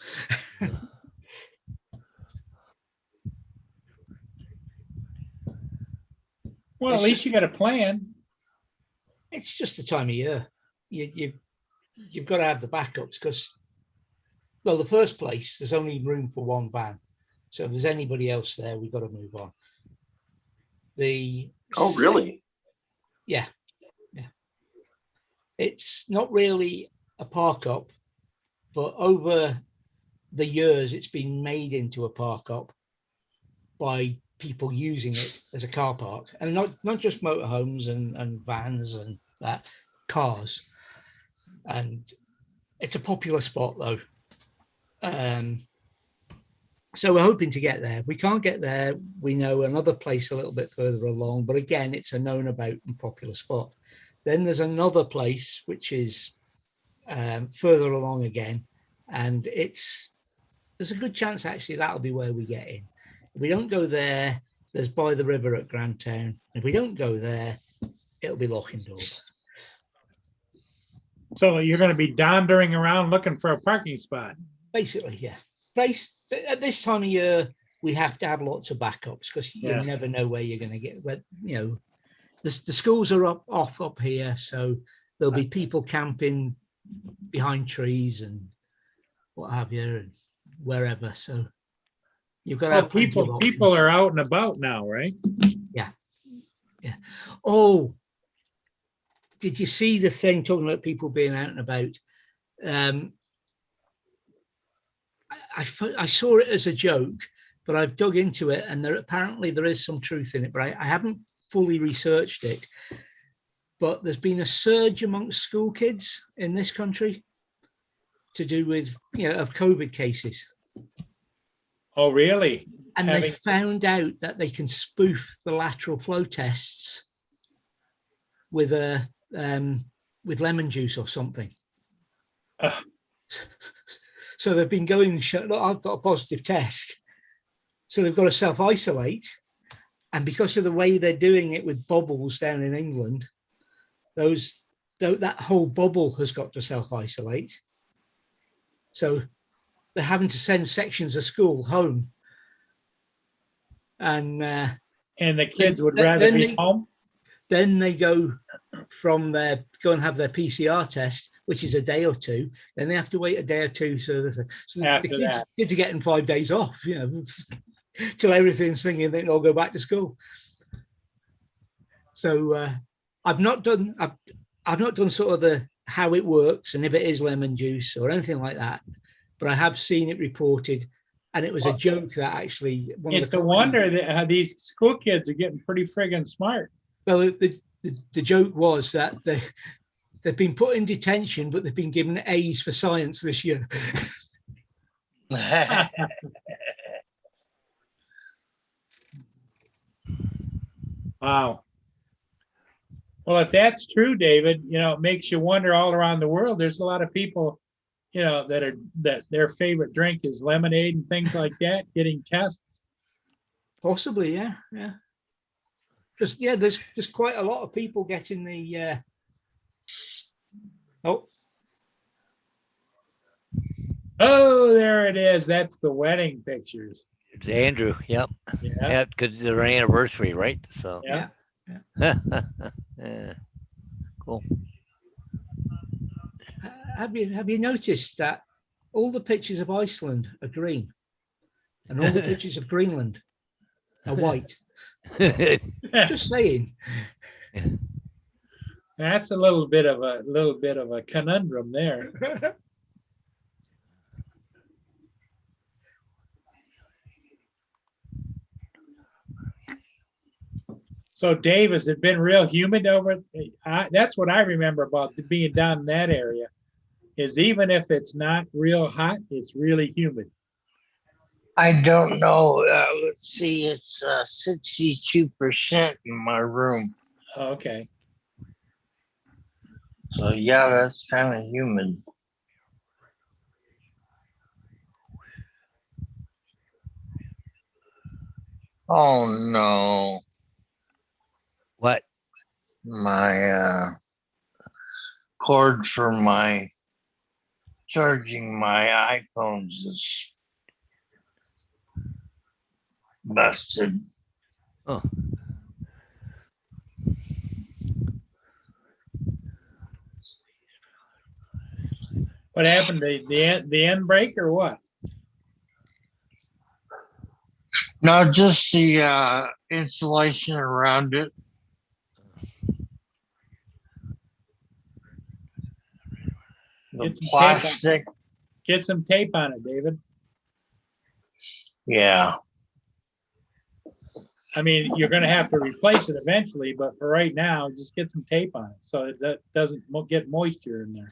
Well, at least you got a plan. It's just the time of year. You've got to have the backups because, well, the first place, there's only room for 1 van. So if there's anybody else there, we've got to move on. Oh, really? Yeah. It's not really a park up, but over the years, it's been made into a park up by people using it as a car park, and not just motorhomes and vans and that, cars. And it's a popular spot though. So we're hoping to get there. We can't get there. We know another place a little bit further along, but again, it's a known about and popular spot. Then there's another place which is further along again, and there's a good chance actually that'll be where we get in. If we don't go there, there's by the river at Grandtown. If we don't go there, it'll be Lochindorp. So you're going to be dandering around looking for a parking spot. Basically, yeah. At this time of year, we have to have lots of backups because you Yeah. never know where you're going to get. But the schools are up here, so there'll be people camping behind trees and what have you, and wherever. So you've got to have plenty of options. People are out and about now, right? Yeah. Oh, did you see the thing talking about people being out and about? I saw it as a joke, but I've dug into it, and apparently there is some truth in it, but I haven't fully researched it. But there's been a surge amongst school kids in this country to do with, of COVID cases. Oh, really? And they found out that they can spoof the lateral flow tests with lemon juice or something. So they've been going, look, I've got a positive test. So they've got to self-isolate. And because of the way they're doing it with bubbles down in England, that whole bubble has got to self-isolate. So they're having to send sections of school home. And the kids would rather be home? Then they go and have their PCR test, which is a day or two. Then they have to wait a day or two. So the kids are getting 5 days off, till everything's thinking they can all go back to school. So I've not done sort of the how it works and if it is lemon juice or anything like that, but I have seen it reported, and it was a joke that actually it's a wonder that these school kids are getting pretty friggin' smart. Well, the joke was that they've been put in detention, but they've been given A's for science this year. Wow. Well, if that's true, David, it makes you wonder all around the world. There's a lot of people, that their favorite drink is lemonade and things like that, getting tested. Possibly, yeah. Because there's quite a lot of people getting the. Oh, there it is. That's the wedding pictures. It's Andrew. Yep. Yeah. Because their anniversary, right? So. Yeah. Yeah. Cool. Have you noticed that all the pictures of Iceland are green, and all the pictures of Greenland are white? Just saying. That's a little bit of a conundrum there. So, Dave, has it been real humid over? That's what I remember about being down in that area. Is even if it's not real hot, it's really humid. I don't know. Let's see. It's 62% in my room. Okay. So yeah, that's kind of humid. Oh no. What? My cord for my charging my iPhones is busted. Oh. What happened? The end break or what? No, just the insulation around it. The plastic. Get some tape on it, David. Yeah. I mean, you're going to have to replace it eventually, but for right now, just get some tape on it so that doesn't get moisture in there.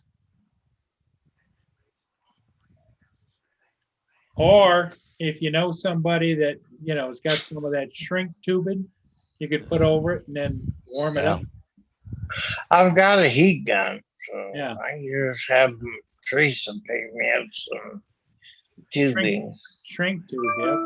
Or if you know somebody that, has got some of that shrink tubing, you could put over it and then warm it up. I've got a heat gun, so Yeah. I can just have Teresa pick me up some tubing. Shrink tube, yep.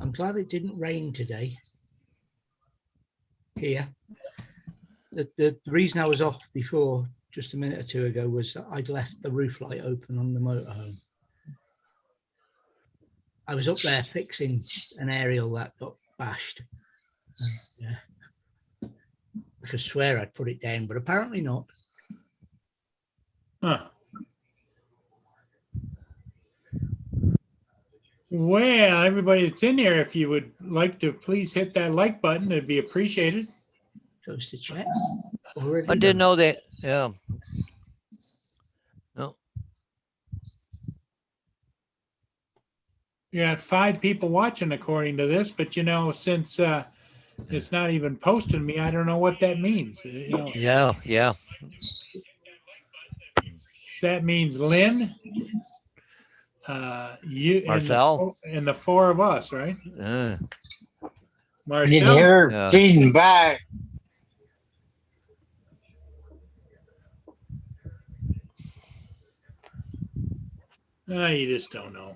I'm glad it didn't rain today here. The reason I was off before, just a minute or two ago, was that I'd left the roof light open on the motorhome. I was up there fixing an aerial that got bashed. Yeah. I could swear I'd put it down, but apparently not. Huh. Well, everybody that's in there, if you would like to please hit that like button, it'd be appreciated. Goes to chat. Already I didn't done. know that. Yeah. No. You got 5 people watching according to this, but you know, since it's not even posting me, I don't know what that means. You know, Yeah. Yeah. that means Lynn, you, Marcel. and the 4 of us, right? I can Marcel, hear her Yeah. feeding back. you just don't know.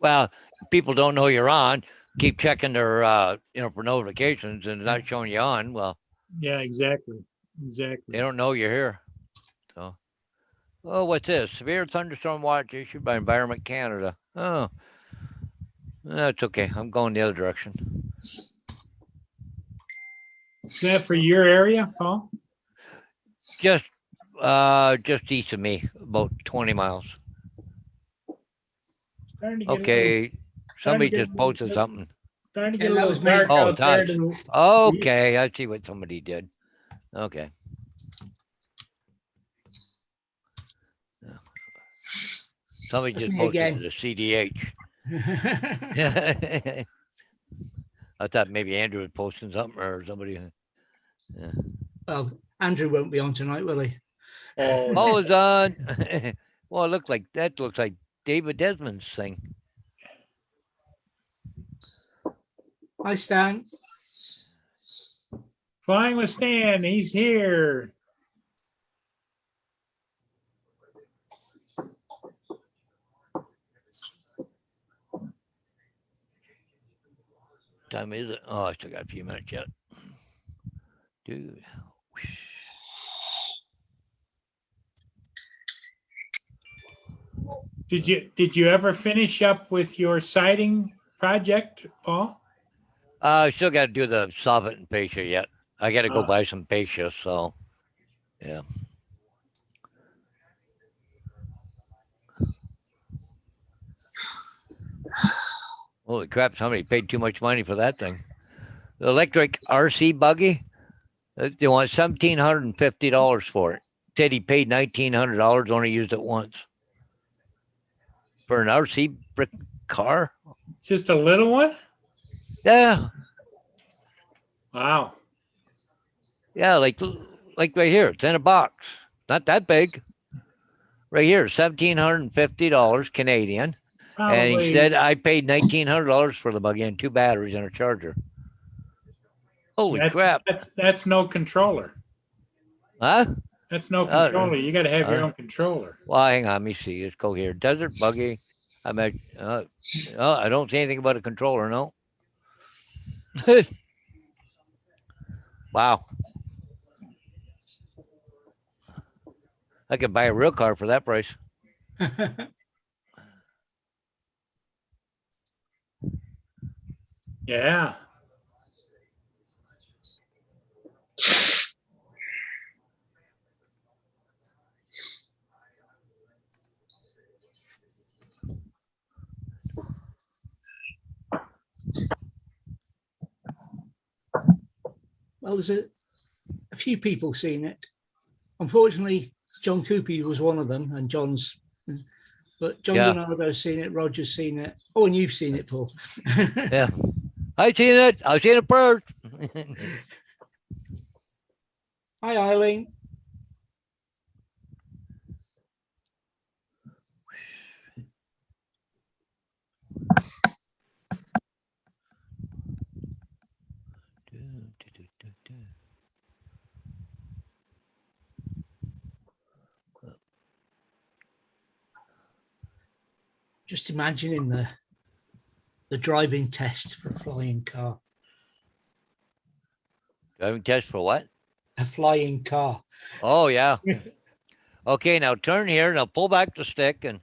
Well, people don't know you're on. Keep checking their, for notifications and not showing you on. Well, Yeah, exactly. Exactly. they don't know you're here. So, oh, what's this? Severe thunderstorm watch issued by Environment Canada. Oh, that's okay. I'm going the other direction. Is that for your area, Paul? Just east of me, about 20 miles. Starting to get Okay, somebody get- just posted something. starting to get Yeah, a that little was me. dark Oh, out there. touch. Okay, I see what somebody did. Okay. Somebody That's just me posted again. to the CDH. I thought maybe Andrew was posting something or somebody. Yeah. Well, Andrew won't be on tonight, will he? Oh, Oh, it's on. Well, it looks like David Desmond's thing. Hi, Stan. Flying with Stan, he's here. Time is it? Oh, I still got a few minutes yet. Dude. Did you ever finish up with your siding project, Paul? I still got to do the soffit and fascia yet. I got to go Ah. buy some fascia, so yeah. Holy crap! Somebody paid too much money for that thing. The electric RC buggy. They want $1,750 for it. Said he paid $1,900, only used it once. For an RC brick car? Just a little one? Yeah. Wow. Yeah, like right here. It's in a box. Not that big. Right here, $1,750 Canadian. And he Probably. said I paid $1,900 for the buggy and 2 batteries and a charger. Holy crap. That's no controller. Huh? That's no controller. You got to have your own controller. Well, hang on. Let me see. Let's go here. Desert buggy. I don't see anything about a controller, no. Wow. I could buy a real car for that price. Yeah. Well, there's a few people seen it. Unfortunately, John Coopy was one of them, and but John Donardo's seen it, Roger's seen it. Oh, and you've seen it, Paul. Yeah. I've seen it first. Hi, Eileen. Just imagining the driving test for a flying car. Driving test for what? A flying car. Oh, yeah. Okay, now turn here. Now pull back the stick and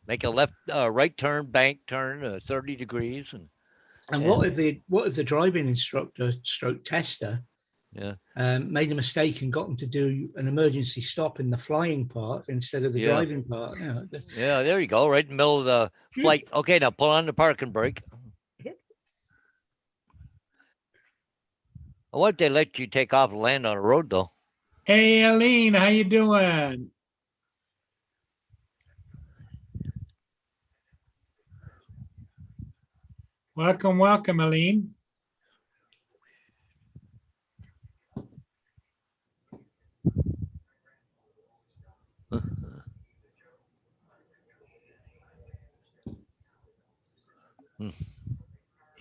make a right turn, bank turn, 30 degrees. And what if the driving instructor stroke tester Yeah. Made a mistake and got them to do an emergency stop in the flying part instead of the driving part? Yeah, there you go. Right in the middle of the flight. Okay, now pull on the parking brake. I want they let you take off and land on a road, though. Hey, Aline, how you doing? Welcome, welcome, Aline.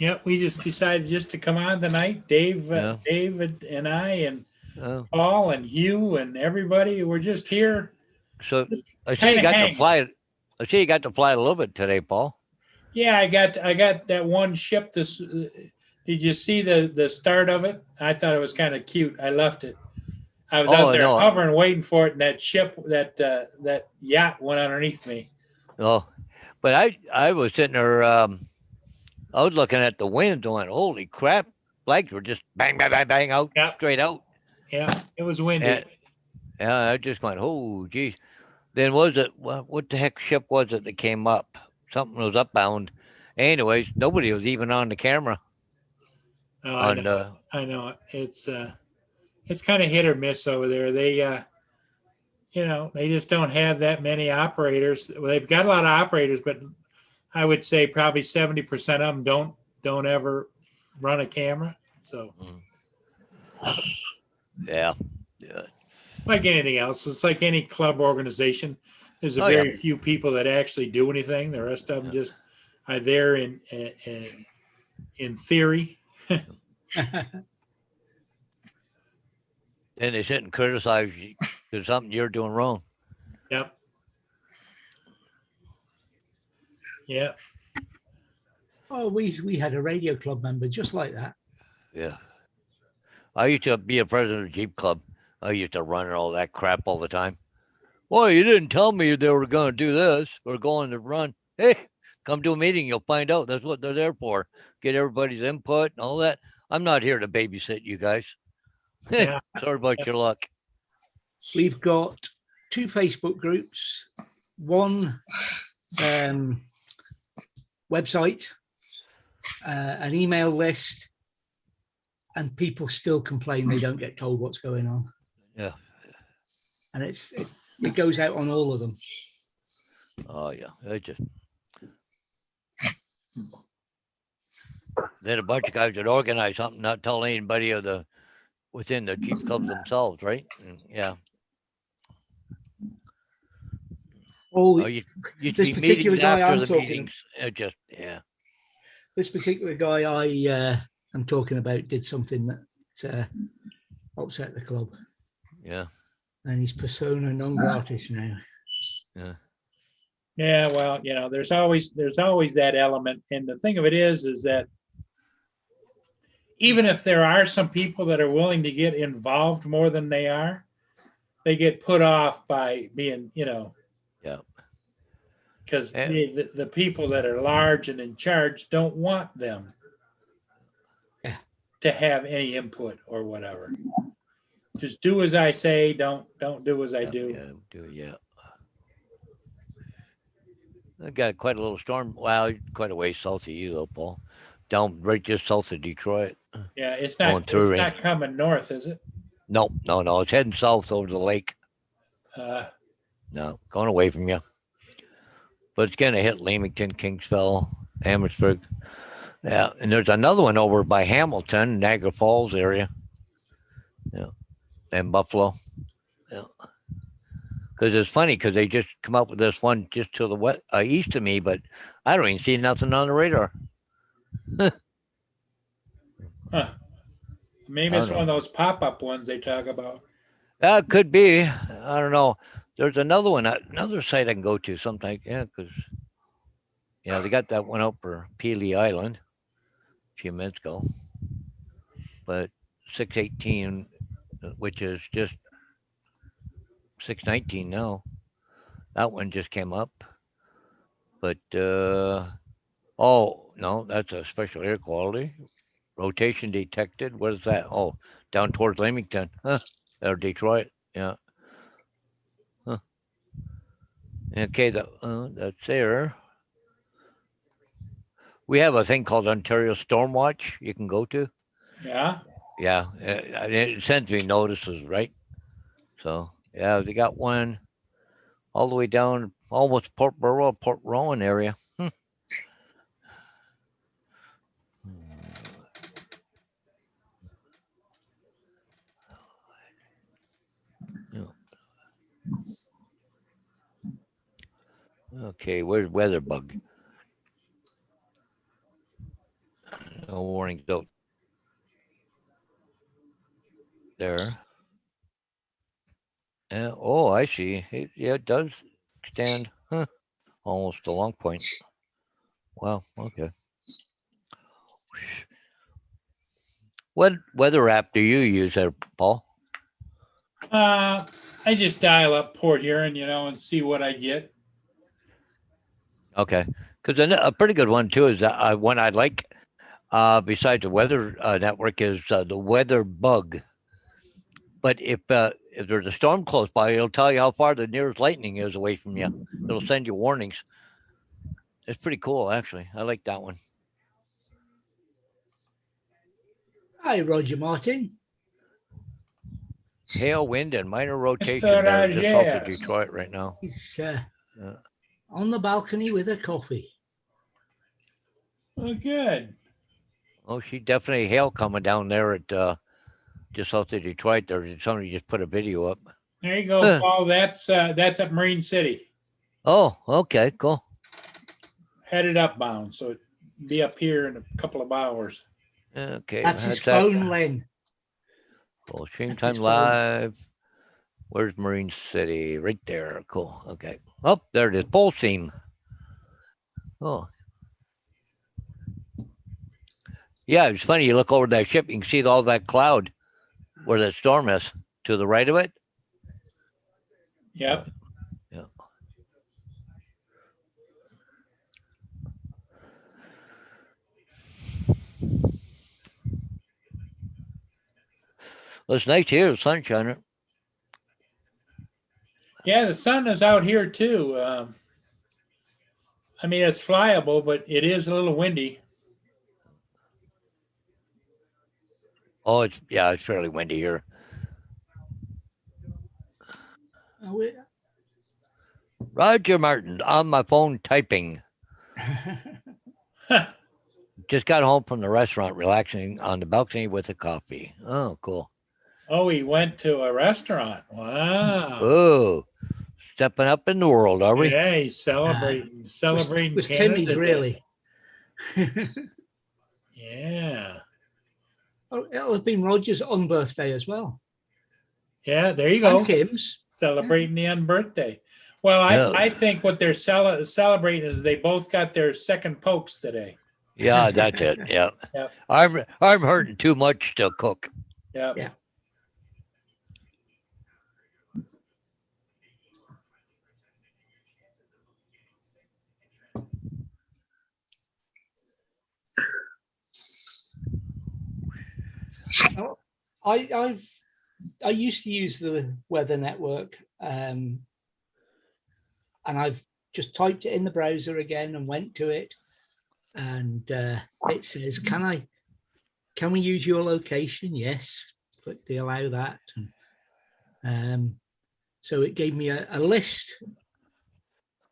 Yep, we just decided just to come on tonight. David and I and Paul and Hugh and everybody. We're just here. So I see you got to fly. I see you got to fly a little bit today, Paul. Yeah, I got that one ship. Did you see the start of it? I thought it was kind of cute. I left it. I was out there hovering, waiting for it, and that ship, that yacht went underneath me. Oh, but I was sitting there. I was looking at the winds and went, holy crap. Flags were just bang, bang, bang, bang out, straight out. Yeah, it was windy. And I just went, oh, geez. Then what the heck ship was it that came up? Something was upbound. Anyways, nobody was even on the camera. Oh, I know. It's kind of hit or miss over there. They, they just don't have that many operators. Well, they've got a lot of operators, but I would say probably 70% of them don't ever run a camera. So, yeah. Like anything else, it's like any club organization. There's very few people that actually do anything. The rest of them just are there in theory. And they sit and criticize you for something you're doing wrong. Yep. Yeah. Oh, we had a radio club member just like that. Yeah. I used to be a president of Jeep Club. I used to run all that crap all the time. Well, you didn't tell me they were going to do this or going to run. Hey, come to a meeting. You'll find out. That's what they're there for. Get everybody's input and all that. I'm not here to babysit you guys. Yeah. Sorry about your luck. We've got 2 Facebook groups, 1 website, an email list, and people still complain they don't get told what's going on. Yeah. And it goes out on all of them. Oh yeah. Then a bunch of guys that organize something, not tell anybody within the Jeep clubs themselves, right? Yeah. Oh, you this particular guy I'm talking meetings. This particular guy I am talking about did something that upset the club. Yeah. And he's persona non gratis now. Yeah. Yeah, well, there's always that element, and the thing of it is that even if there are some people that are willing to get involved more than they are, they get put off by being, because the people that are large and in charge don't want them to have any input or whatever. Just do as I say. Don't do as I do. Yeah. I got quite a little storm. Well, quite a ways south of you, though, Paul. Down right just south of Detroit. Yeah, it's not coming north, is it? No. It's heading south over the lake. No, going away from you. But it's going to hit Leamington, Kingsville, Amherstburg. Yeah, and there's another one over by Hamilton, Niagara Falls area. Yeah. and Buffalo. Yeah. Because it's funny because they just come up with this one just to the west, east of me, but I don't even see nothing on the radar. Huh. Maybe I it's don't one of know. those pop-up ones they talk about. That could be. I don't know. There's another one, another site I can go to sometime. Yeah, because they got that one out for Pelee Island a few minutes ago, but 618, which is just 619 now. That one just came up, but oh no, that's a special air quality rotation detected. What is that? Oh, down towards Leamington, huh? Or Detroit, yeah. Huh. Okay, that's there. We have a thing called Ontario Stormwatch you can go to. Yeah. Yeah, it sends me notices, right? So yeah, they got one all the way down almost Port Burwell, Port Rowan area. Yeah. Okay, where's Weatherbug? No warnings out there. Oh, I see. Yeah, it does extend. Huh. Almost a long point. Wow. Okay. What weather app do you use there, Paul? I just dial up Port Huron, and see what I get. Okay, because a pretty good one too is one I like. Besides the weather network is the weather bug. But if there's a storm close by, it'll tell you how far the nearest lightning is away from you. It'll send you warnings. It's pretty cool, actually. I like that one. Hi, Roger Martin. Hail, wind, and minor rotation Mr. there just south of Yes. Detroit right now. He's Yeah. on the balcony with a coffee. Well, good. Oh, she definitely hail coming down there at just south of Detroit. There, somebody just put a video up. There you go, Paul. That's at Marine City, Oh, okay, cool. headed upbound. So it'll be up here in a couple of hours. Okay, That's his that's that. phone, Len. Full stream That's time his phone. live. Where's Marine City? Right there. Cool. Okay. Oh, there it is. Pole seam. Oh. Yeah, it's funny. You look over that ship, you can see all that cloud where that storm is to the right of it. Yep. Yeah. Well, it's nice here, the sun shining. Yeah, the sun is out here too. I mean, it's flyable, but it is a little windy. Oh, it's fairly windy here. Roger Martin on my phone typing. Just got home from the restaurant, relaxing on the balcony with a coffee. Oh, cool. Oh, he went to a restaurant. Wow. Oh, stepping up in the world, are we? Yeah, he's celebrating was Canada Timmy's Day. really? Yeah. Oh, it'll have been Roger's unbirthday as well. Yeah, there you go. And Kim's. Celebrating the unbirthday. Well, I think what they're celebrating is they both got their second pokes today. Yeah, that's it. Yeah. Yep. I'm hurting too much to cook. Yep. Yeah. Oh, I used to use the weather network, and I've just typed it in the browser again and went to it, and it says, can we use your location? Yes, click to allow that. And so it gave me a list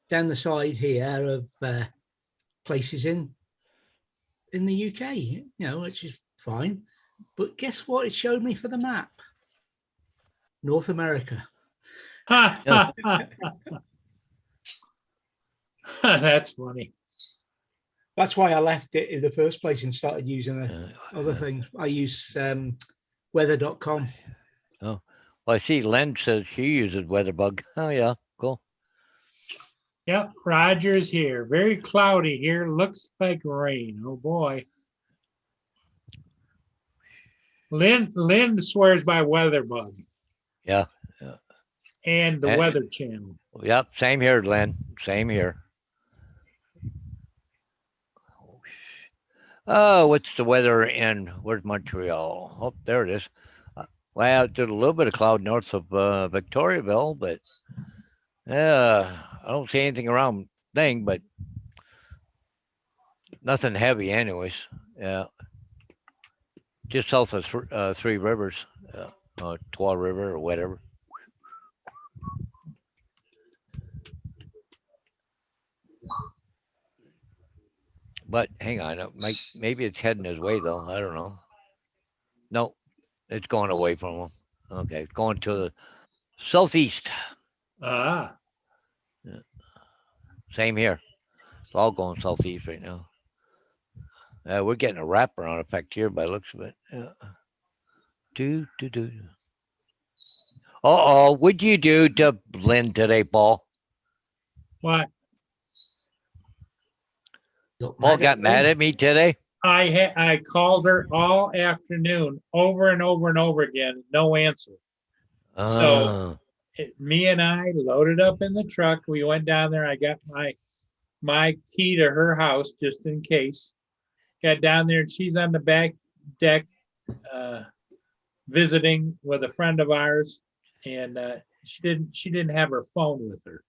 down the side here of places in the UK, which is fine. But guess what it showed me for the map? North America. That's funny. That's why I left it in the first place and started using other Yeah. things. I use weather.com. Oh, well, I see Len says she uses WeatherBug. Oh, yeah, cool. Yep, Roger's here. Very cloudy here. Looks like rain. Oh boy. Lynn swears by WeatherBug Yeah. and the Eh, Weather Channel. Yep, same here, Len. Same here. Oh, what's the weather in, where's Montreal? Oh, there it is. Well, there's a little bit of cloud north of Victoriaville, but yeah, I don't see anything around thing, but nothing heavy anyways. Yeah. Just south of Three Rivers, Trois River or whatever. But hang on, maybe it's heading his way though. I don't know. No, it's going away from him. Okay, it's going to the southeast. Ah, Same here. It's all going southeast right now. We're getting a wraparound effect here by the looks of it. Yeah. What'd you do to Lynn today, Paul? what? Paul got mad at me today. I called her all afternoon over and over and over again. No answer. So me and I loaded up in the truck. We went down there. I got my key to her house just in case. Got down there and she's on the back deck visiting with a friend of ours, and she didn't have her phone with her.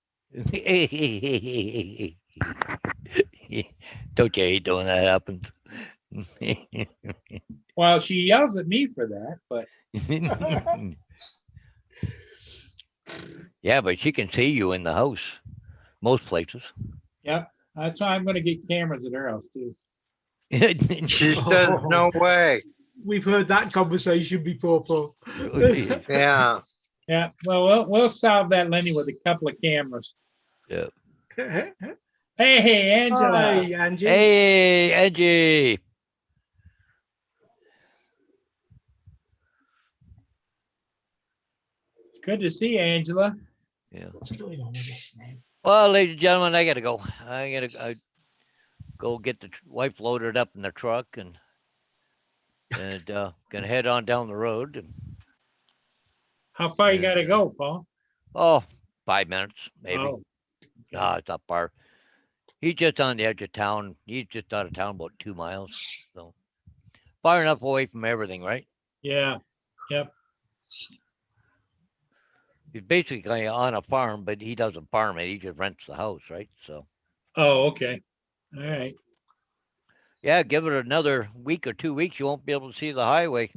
Don't you hate when that happens? Well, she yells at me for that, but yeah, but she can see you in the house, most places. yep, that's why I'm going to get cameras at her house too. She said, no way. We've heard that conversation before, Paul. Yeah. Yeah, well, we'll solve that, Lenny, with a couple of cameras. Yeah. Hey, Angela. Hi, Angie. Hey, Angie. It's good to see you, Angela. Yeah. What's going on with this now? Well, ladies and gentlemen, I gotta go. I go get the wife loaded up in the truck and gonna head on down the road. How far you got to go, Paul? Oh, 5 minutes maybe. Oh, No, it's not far. He's just on the edge of town. He's just out of town about 2 miles. So far enough away from everything, right? yeah. Yep. He's basically on a farm, but he doesn't farm it. He just rents the house, right? So Oh, okay. All right. yeah, give it another week or 2 weeks, you won't be able to see the highway.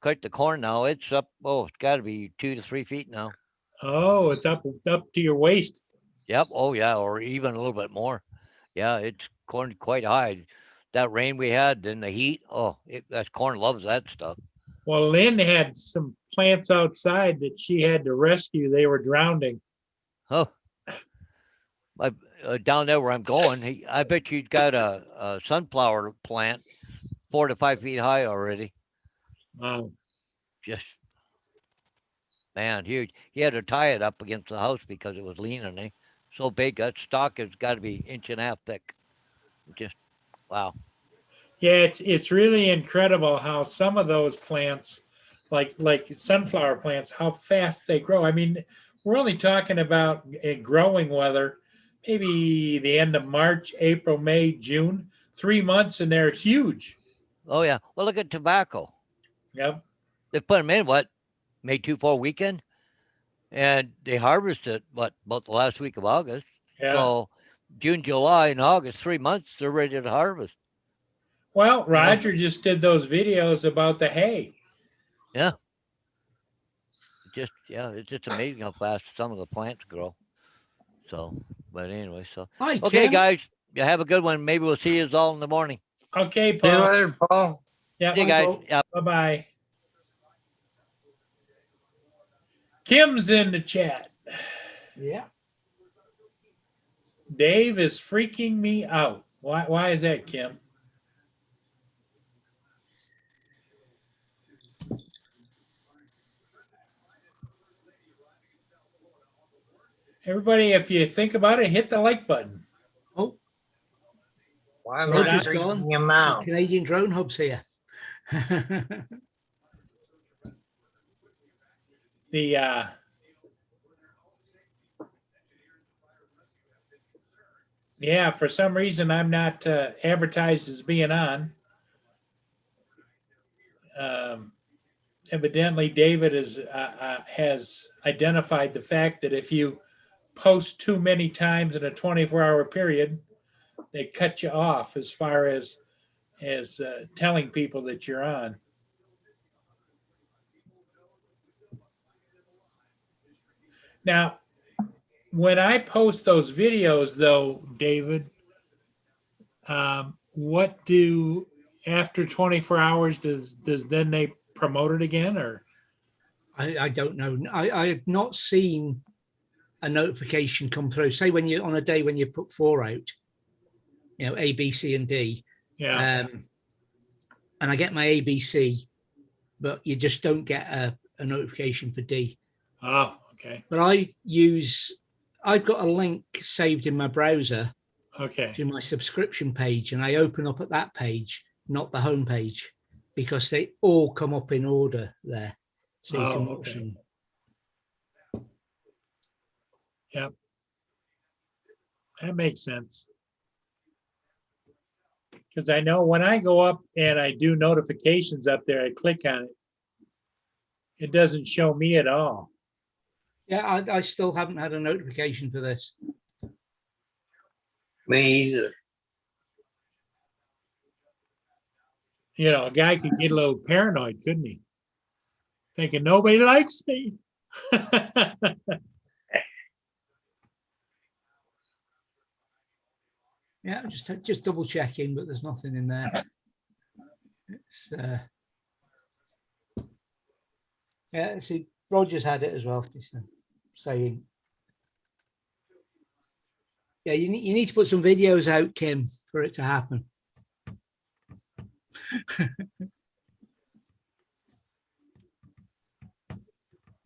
Cut the corn now. It's up. Oh, it's got to be 2 to 3 feet now. Oh, it's up to your waist. Yep. Oh, yeah, or even a little bit more. Yeah, it's corn quite high. That rain we had and the heat. Oh, that corn loves that stuff. Well, Lynn had some plants outside that she had to rescue. They were drowning. Oh, down there where I'm going, I bet you got a sunflower plant 4 to 5 feet high already. Wow. Just, man, huge. He had to tie it up against the house because it was leaning. So big, that stalk has got to be 1.5 inches thick. Just, wow. Yeah, it's really incredible how some of those plants, like sunflower plants, how fast they grow. I mean, we're only talking about growing weather, maybe the end of March, April, May, June, 3 months, and they're huge. Oh, yeah. Well, look at tobacco. Yep. They put them in, May 2-4 weekend? And they harvested, about the last week of August. Yeah. So June, July, and August, 3 months, they're ready to harvest. Well, Roger just did those videos about the hay. Yeah. It's just amazing how fast some of the plants grow. So, but anyway, so. Hi, Okay, Kim. guys, you have a good one. Maybe we'll see you all in the morning. Okay, See you Paul. later, Paul. Yeah. See you guys. Paul. Yeah. Bye-bye. Kim's in the chat. Yeah. Dave is freaking me out. Why is that, Kim? Everybody, if you think about it, hit the like button. Oh, Why am Roger's I gone. freaking him The out? Canadian Drone Hub's here. The yeah, for some reason I'm not advertised as being on. Evidently, David has identified the fact that if you post too many times in a 24-hour period, they cut you off as far as telling people that you're on. Now, when I post those videos, though, David, what do after 24 hours does then they promote it again, or? I don't know. I have not seen a notification come through. Say when you on a day when you put 4 out, you know, A, B, C, and D. Yeah. And I get my ABC, but you just don't get a notification for D. Oh, okay. But I've got a link saved in my browser Okay. to my subscription page, and I open up at that page, not the home page, because they all come up in order there. So you can watch them. Yep. That makes sense. Because I know when I go up and I do notifications up there, I click on it. It doesn't show me at all. Yeah, I still haven't had a notification for this. Me either. You know, a guy could get a little paranoid, couldn't he? Thinking nobody likes me. Yeah, just double checking, but there's nothing in there. It's yeah. See, Roger's had it as well. He's saying, yeah, you need to put some videos out, Kim, for it to happen. I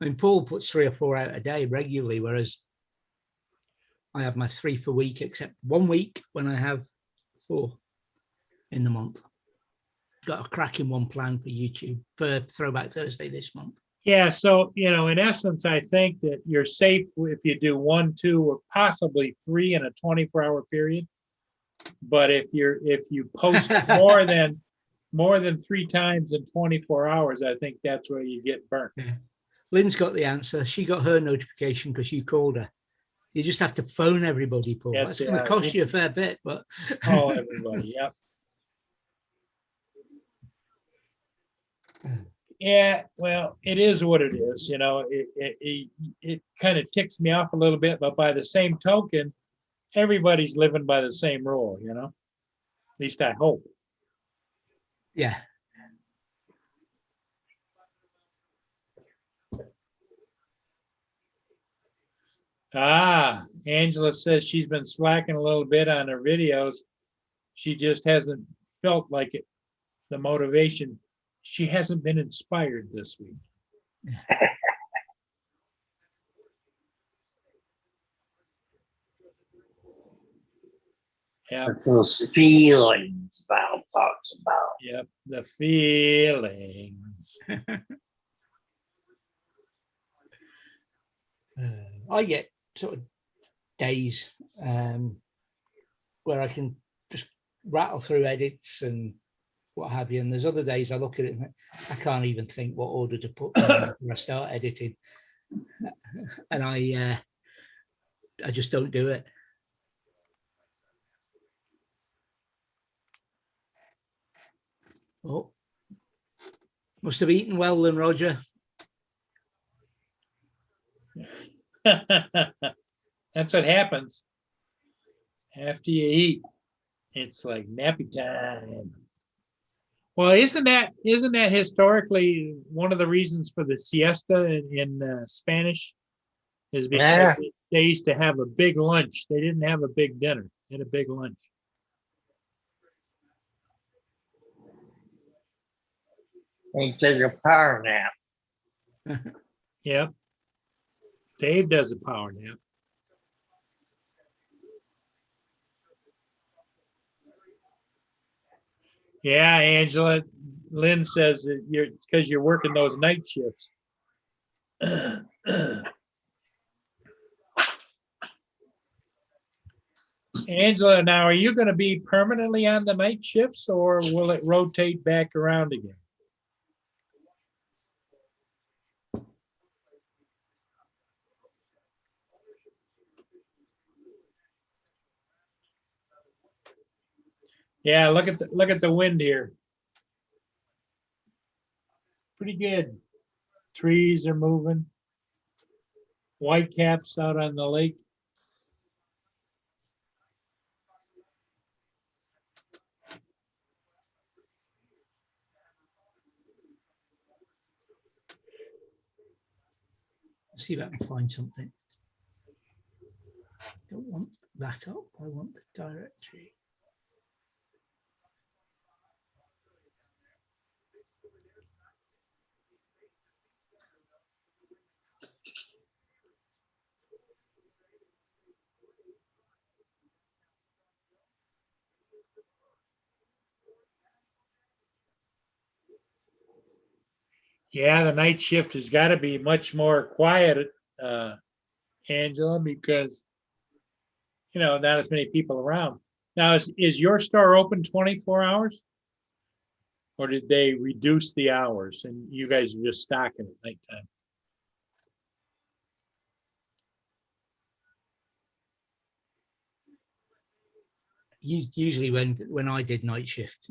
mean, Paul puts 3 or 4 out a day regularly, whereas I have my 3 for week, except 1 week when I have 4 in the month. Got a cracking one planned for YouTube for Throwback Thursday this month. Yeah, so, you know, in essence, I think that you're safe if you do 1, 2, or possibly 3 in a 24-hour period. But if you post more than 3 times in 24 hours, I think that's where you get burnt. Yeah. Lynn's got the answer. She got her notification because you called her. You just have to phone everybody, Paul. That's going to cost you a fair bit, but call everybody. Yep. Yeah, well, it is what it is. You know, it kind of ticks me off a little bit, but by the same token, everybody's living by the same rule. You know, at least I hope. yeah. Ah, Angela says she's been slacking a little bit on her videos. She just hasn't felt like it. The motivation. She hasn't been inspired this week. Yeah. That's those feelings Val talks about. Yep, the feelings. I get sort of days where I can just rattle through edits and what have you. And there's other days I look at it and I can't even think what order to put them when I start editing. And I just don't do it. Oh, must have eaten well then, Roger. That's what happens after you eat. It's like nappy time. Well, isn't that historically one of the reasons for the siesta in Spanish? Is because Yeah. they used to have a big lunch. They didn't have a big dinner. They had a big lunch. They take a power nap. Yep. Dave does a power nap. Yeah, Angela. Lynn says that it's because you're working those night shifts. Angela, now are you going to be permanently on the night shifts or will it rotate back around again? Yeah, look at the wind here. Pretty good. Trees are moving. White caps out on the lake. See if I can find something. Don't want that up. I want the directory. Yeah, the night shift has got to be much more quiet, Angela, because not as many people around. Now, is your store open 24 hours? Or did they reduce the hours and you guys are just stocking at nighttime? Usually when I did night shift,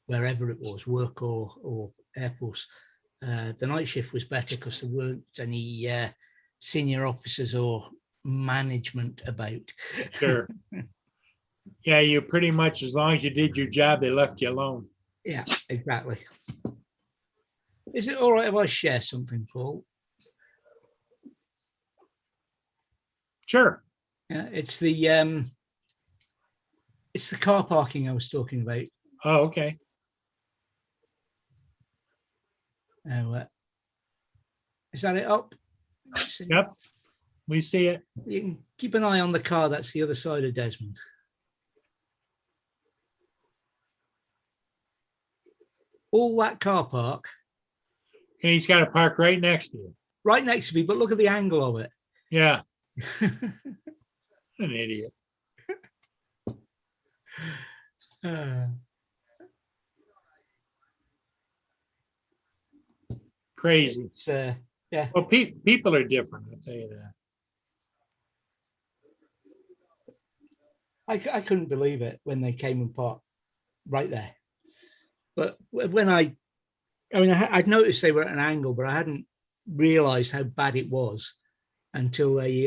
wherever it was, work or Air Force, the night shift was better because there weren't any senior officers or management about. Sure. Yeah, you pretty much, as long as you did your job, they left you alone. Yeah, exactly. Is it all right if I share something, Paul? Sure. Yeah, it's the car parking I was talking about. Oh, okay. Is that it up? Yep. We see it. You can keep an eye on the car. That's the other side of Desmond. All that car park. And he's got to park right next to you. Right next to me, but look at the angle of it. Yeah. An idiot. Crazy. Yeah. Well, people are different, I'll tell you that. I couldn't believe it when they came and parked right there. But when I'd noticed they were at an angle, but I hadn't realized how bad it was until they,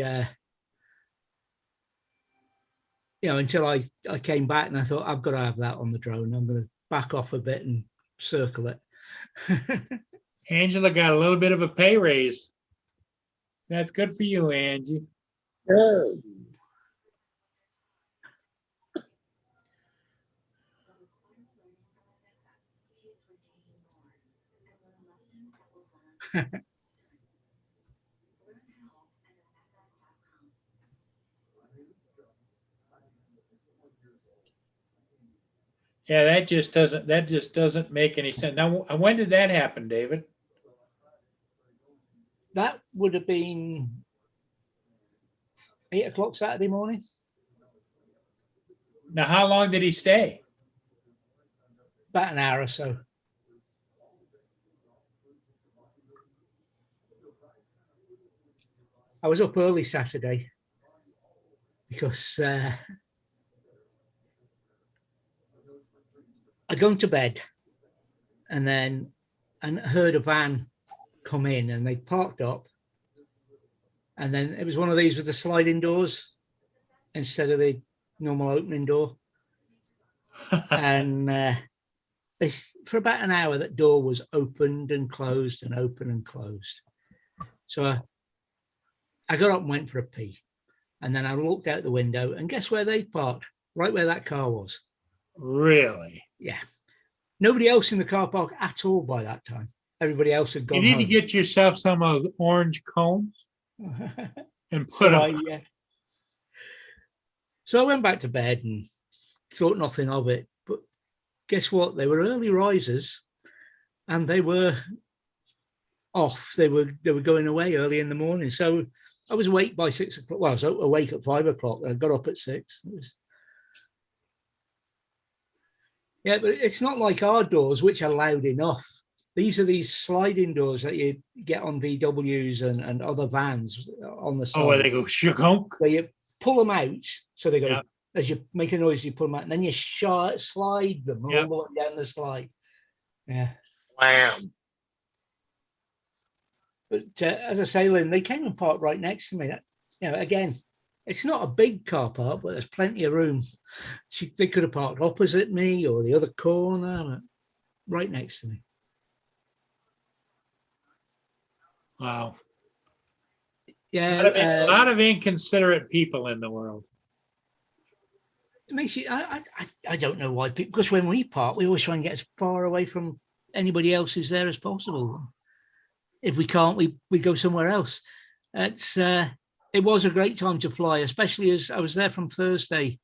until I came back and I thought, I've got to have that on the drone. I'm going to back off a bit and circle it. Angela got a little bit of a pay raise. That's good for you, Angie. Good. Yeah, that just doesn't make any sense. Now, when did that happen, David? That would have been 8 o'clock Saturday morning. Now, how long did he stay? About an hour or so. I was up early Saturday because I'd gone to bed and then heard a van come in and they parked up. And then it was one of these with the sliding doors instead of the normal opening door. And for about an hour, that door was opened and closed and open and closed. So I got up and went for a pee. And then I looked out the window, and guess where they parked? Right where that car was. Really? Yeah. Nobody else in the car park at all by that time. Everybody else had You gone need home. to get yourself some of those orange cones and put So them. So I went back to bed and thought nothing of it. But guess what? They were early risers, and they were off. They were going away early in the morning. So I was awake by 6 o'clock. Well, I was awake at 5 o'clock. I got up at 6. Yeah, but it's not like our doors, which are loud enough. These are these sliding doors that you get on VWs and other vans on the side. Oh, where they go shugunk. Where you pull them out, so they go, Yeah. as you make a noise, you pull them out, and then you slide them Yeah. all the way down the slide. Yeah. Wham. But as I say, Lynn, they came and parked right next to me. Again, it's not a big car park, but there's plenty of room. They could have parked opposite me or the other corner, right next to me. Wow. Yeah, A lot of inconsiderate people in the world. it makes you. I don't know why people, because when we park, we always try and get as far away from anybody else who's there as possible. If we can't, we go somewhere else. It was a great time to fly, especially as I was there from Thursday,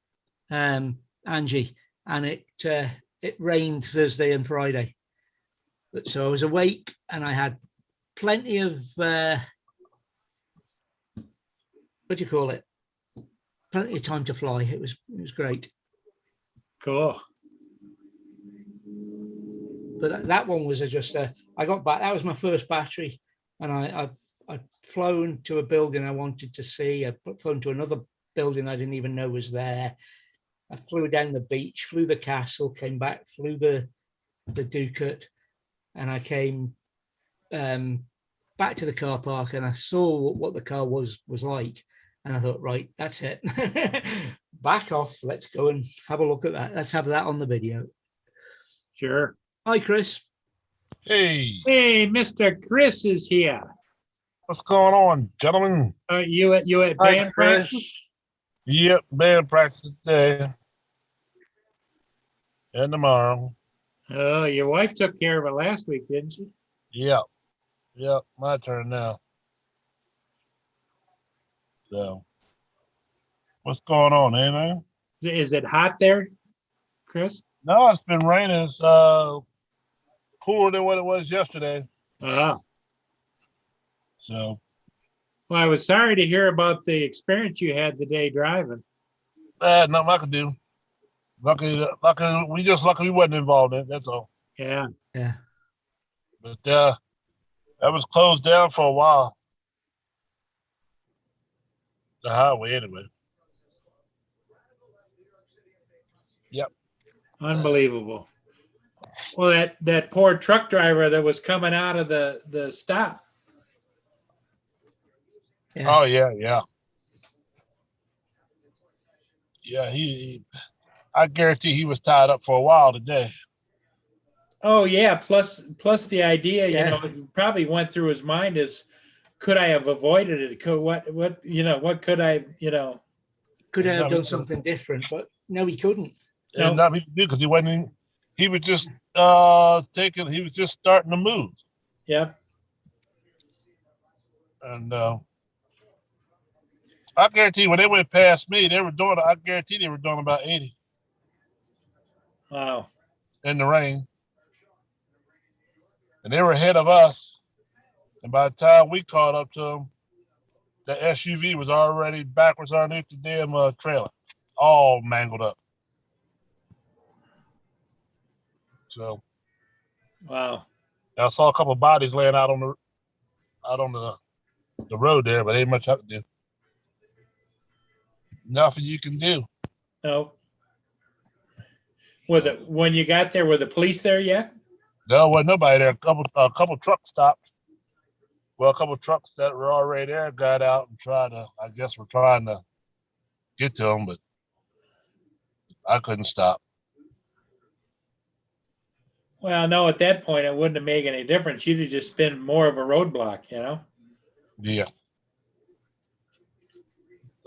Angie, and it rained Thursday and Friday. But so I was awake and I had plenty of what do you call it? Plenty of time to fly. It was great. Cool. But that one was just I got back. That was my first battery, and I'd flown to a building I wanted to see. I flown to another building I didn't even know was there. I flew down the beach, flew the castle, came back, flew the Ducat, and I came back to the car park, and I saw what the car was like, and I thought, right, that's it. Back off. Let's go and have a look at that. Let's have that on the video. Sure. Hi, Chris. Hey, Hey, Mr. Chris is here. what's going on, gentlemen? You at Hi, band Chris. practice? Yep, band practice today and tomorrow. Oh, your wife took care of it last week, didn't she? Yep, my turn now. So, what's going on, man? Is it hot there, Chris? No, it's been raining. It's cooler than what it was yesterday. Oh, So, well, I was sorry to hear about the experience you had today driving. nothing I could do. Lucky, we wasn't involved in it. That's all. Yeah. Yeah. But that was closed down for a while. The highway, anyway. Yep. Unbelievable. Well, that poor truck driver that was coming out of the stop. Yeah. Oh yeah. Yeah, I guarantee he was tied up for a while today. Oh yeah. Plus the idea, Yeah. it probably went through his mind is, could I have avoided it? What could I, Could There's have nothing done to- something different, but no, he couldn't. And No. nothing he could do because he wasn't. He was just He was just starting to move, Yep. and I guarantee when they went past me, I guarantee they were doing about 80 Wow. in the rain, and they were ahead of us. And by the time we caught up to them, the SUV was already backwards underneath the damn trailer, all mangled up. So Wow. I saw a couple of bodies laying out on the road there, but ain't much I could do. Nothing you can do. No. When you got there, were the police there yet? No, wasn't nobody there. A couple trucks stopped. Well, a couple trucks that were already there got out and were trying to get to them, but I couldn't stop. Well, no, at that point, it wouldn't have made any difference. You'd have just been more of a roadblock, you know? Yeah.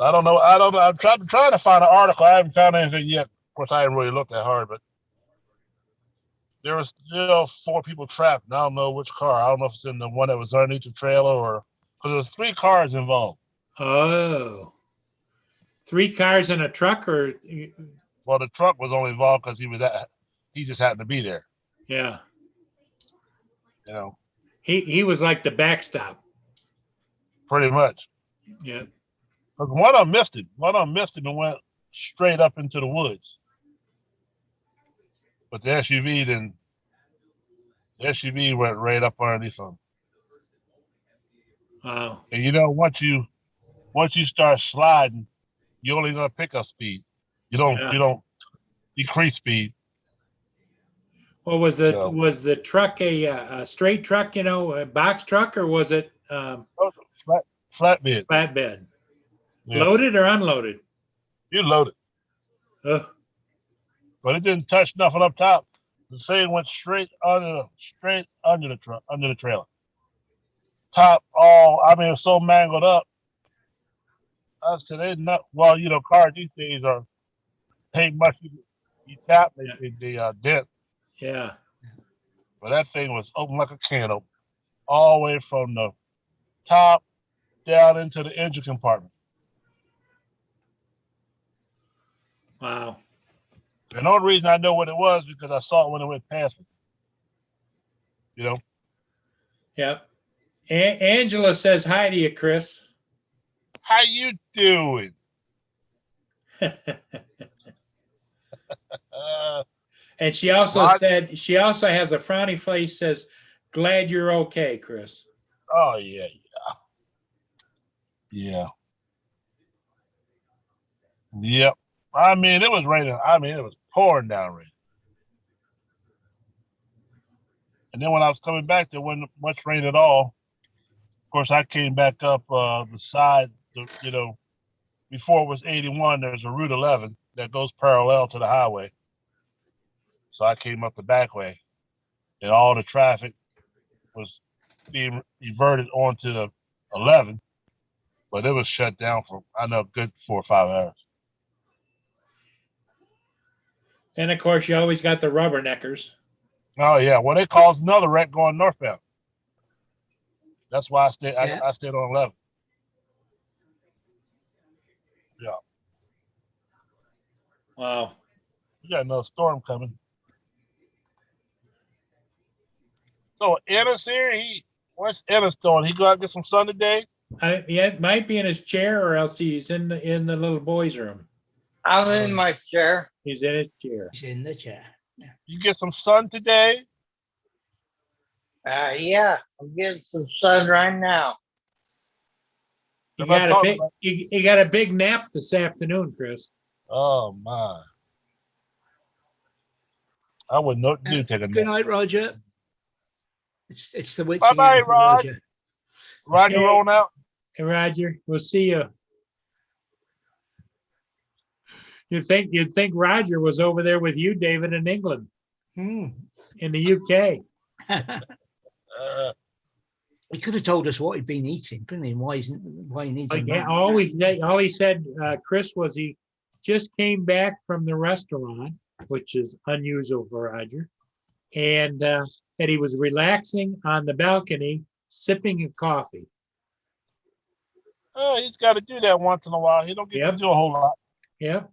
I don't know. I don't know. I'm trying to find an article. I haven't found anything yet. Of course, I haven't really looked that hard, but there was still 4 people trapped. And I don't know which car. I don't know if it's in the one that was underneath the trailer or because there was 3 cars involved. Oh. 3 cars in a truck or Well, the truck was only involved because he just happened to be there. yeah. You know, He was like the backstop. pretty much. Yeah. Because one of them missed it. One of them missed it and went straight up into the woods. But the SUV went right up underneath them. Wow. And you know, once you start sliding, you're only gonna pick up speed. You Yeah. don't decrease speed. Well, was So the truck a straight truck, a box truck, or was it flatbed. flatbed? Yeah. Loaded or unloaded? You loaded. Ugh. But it didn't touch nothing up top. The thing went straight under the truck, under the trailer. Top all I mean it was so mangled up. I said they not well, cars these days ain't much you tap they dent. Yeah. But that thing was open like a can opener, all the way from the top down into the engine compartment. Wow. And the only reason I know what it was because I saw it when it went past me. You know? Yep. Angela says hi to you, Chris. How you doing? And she also Rod- said she also has a frowny face. Says, "Glad you're okay, Chris." Oh yeah. Yep. I mean, it was raining. I mean, it was pouring down rain. And then when I was coming back, there wasn't much rain at all. Of course, I came back up the side, before it was 81, there's a Route 11 that goes parallel to the highway. So I came up the back way, and all the traffic was being diverted onto the 11, but it was shut down for, I know, a good 4 or 5 hours. And of course, you always got the rubberneckers. Oh, yeah. Well, they caused another wreck going northbound. That's why I stayed. Yeah. I stayed on 11. Yeah, Wow. we got another storm coming. So Ennis here, what's Ennis doing? He go out and get some sun today? Yeah, it might be in his chair, or else he's in the little boys' room. I'm in my chair. He's in his chair. He's in the chair. Yeah. You get some sun today? Yeah, I'm getting some sun right now. He If I got a talk big about- he got a big nap this afternoon, Chris. Oh my! I wouldn't know what to do. Take a Good nap. night, Roger. It's the witching Bye-bye, hour for Rod. Roger. Roger, Okay. rolling out. Hey, Roger, we'll see you. You'd think Roger was over there with you, David, in England, Hmm. in the UK. He could have told us what he'd been eating, couldn't he? And why he needs a Like, nap. all he said, Chris, was he just came back from the restaurant, which is unusual for Roger, and that he was relaxing on the balcony, sipping a coffee. Oh, he's got to do that once in a while. He don't get Yep. to do a whole lot. Yep.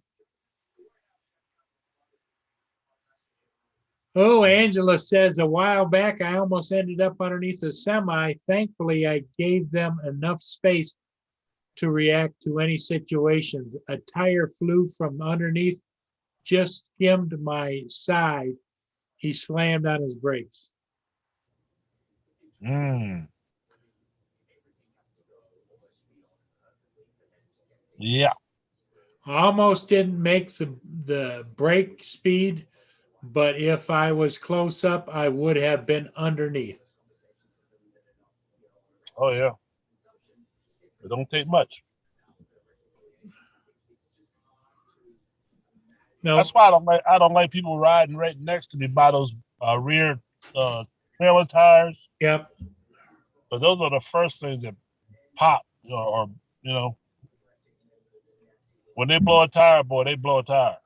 Oh, Angela says, a while back, I almost ended up underneath a semi. Thankfully, I gave them enough space to react to any situations. A tire flew from underneath, just skimmed my side. He slammed on his brakes. Yeah. Almost didn't make the brake speed, but if I was close up, I would have been underneath. Oh yeah. It don't take much. No, That's why I don't like people riding right next to me by those rear trailer tires. Yep. But those are the first things that pop, or you know, when they blow a tire, boy, they blow a tire.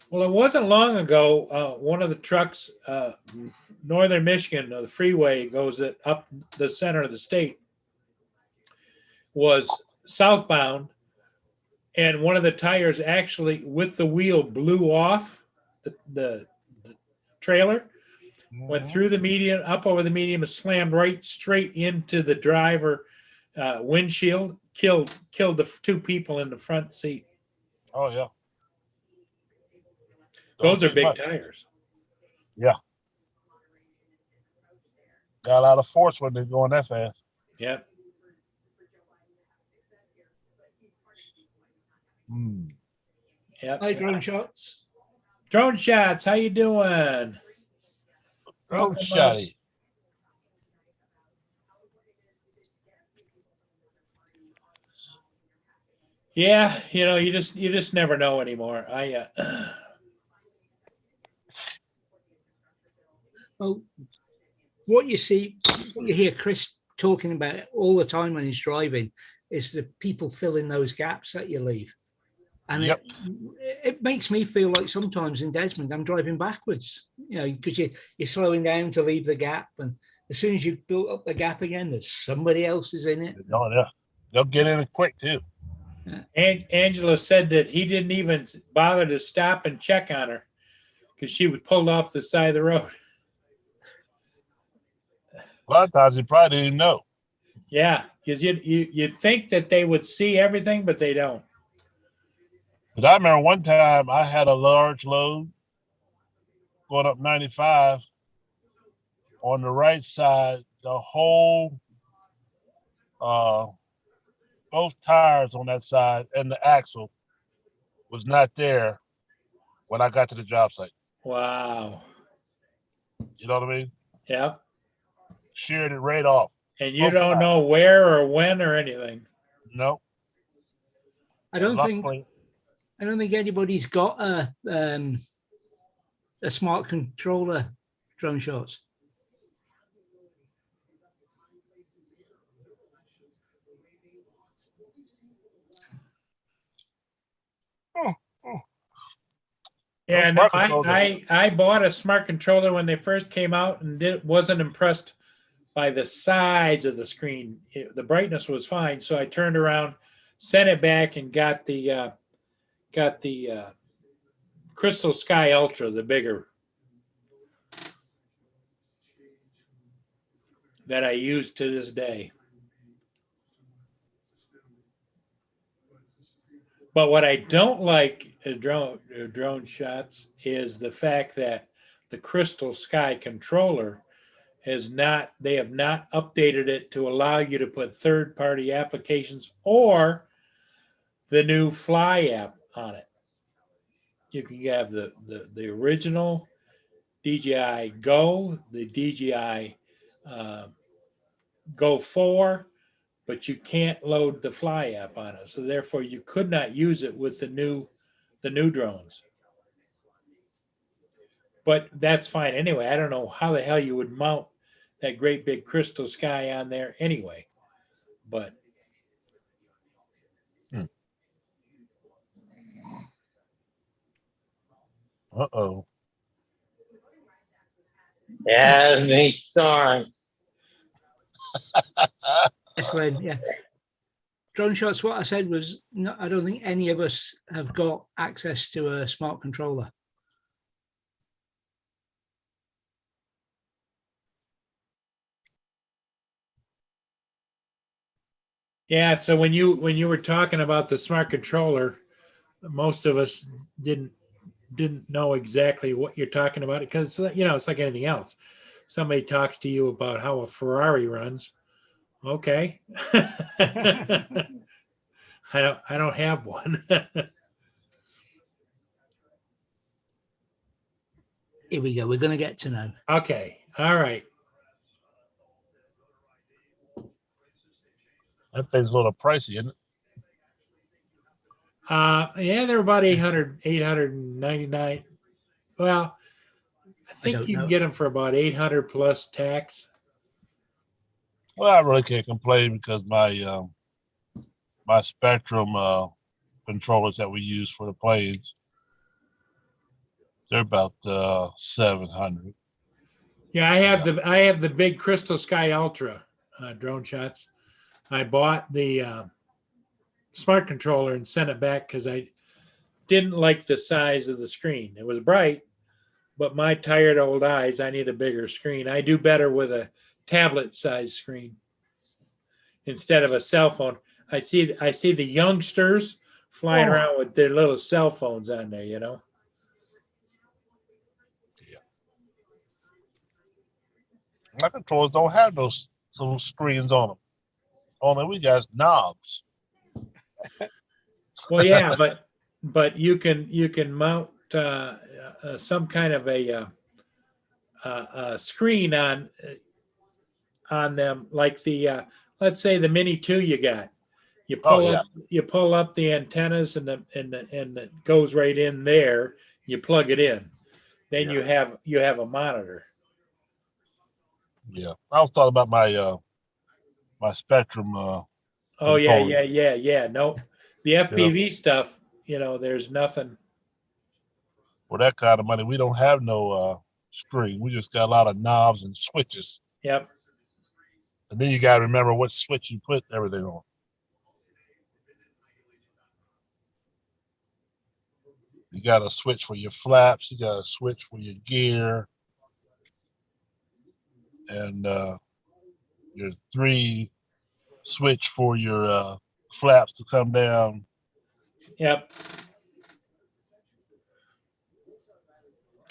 Well, it wasn't long ago. One of the trucks, northern Michigan, the freeway goes up the center of the state, was southbound, and one of the tires actually, with the wheel, blew off the trailer, went through the median, up over the median, and slammed right straight into the driver windshield, killed the two people in the front seat. Oh yeah. Those are big much. tires. Yeah. Got a lot of force when they're going that fast. Yep. Yep. Hi, Drone Shots. Drone Shots, how you doing? Drone Shotty. Yeah, you just never know anymore. Well, what you hear Chris talking about all the time when he's driving is the people filling those gaps that you leave. And Yep. it makes me feel like sometimes in Desmond, I'm driving backwards, because you're slowing down to leave the gap. And as soon as you built up the gap again, there's somebody else is in it. Oh, yeah. They'll get in it quick, too. And Angela said that he didn't even bother to stop and check on her because she was pulled off the side of the road. A lot of times you probably didn't even know. Yeah, because you'd think that they would see everything, but they don't. Because I remember one time I had a large load going up 95 on the right side. The whole, both tires on that side and the axle was not there when I got to the job site. Wow. You know what I mean? Yep. Sheared it right off. And you don't know where or when or anything. No. I don't think anybody's got a smart controller, Drone Shots. Yeah, no, I bought a smart controller when they first came out and wasn't impressed by the size of the screen. The brightness was fine, so I turned around, sent it back, and got the Crystal Sky Ultra, the bigger, that I use to this day. But what I don't like drone shots is the fact that the Crystal Sky controller they have not updated it to allow you to put third-party applications or the new Fly app on it. You can have the original DJI Go, the DJI Go 4, but you can't load the Fly app on it. So therefore you could not use it with the new drones. But that's fine anyway. I don't know how the hell you would mount that great big Crystal Sky on there anyway. But Uh-oh. Yeah, they thought. Excellent. Yeah. Drone Shots, what I said was, no, I don't think any of us have got access to a smart controller. yeah, so when you were talking about the smart controller, most of us didn't know exactly what you're talking about because it's like anything else. Somebody talks to you about how a Ferrari runs. Okay. I don't have one. Here we go. We're going to get to know. Okay. All right. That thing's a little pricey, isn't it? Yeah, they're about 899. Well, I think don't you can know. get them for about 800 plus tax. Well, I really can't complain because my Spectrum controllers that we use for the planes, they're about 700. Yeah, I have the big Crystal Sky Ultra drone shots. I bought the smart controller and sent it back because I didn't like the size of the screen. It was bright, but my tired old eyes, I need a bigger screen. I do better with a tablet size screen instead of a cell phone. I see the youngsters flying Oh. around with their little cell phones on there, you know. My controllers don't have those some screens on them. Only we got knobs. Well, yeah, but you can mount some kind of a screen on them, like the let's say the Mini 2 you got. You Oh pull yeah, up you pull up the antennas and it goes right in there. You plug it in. Then yeah, you have a monitor. yeah. I was talking about my Spectrum Oh yeah, controller. yeah. Nope. The You know, FPV stuff, there's nothing. for that kind of money, we don't have no screen. We just got a lot of knobs and switches. Yep. And then you got to remember what switch you put everything on. You got a switch for your flaps. You got a switch for your gear, and your 3 switch for your flaps to come down. Yep.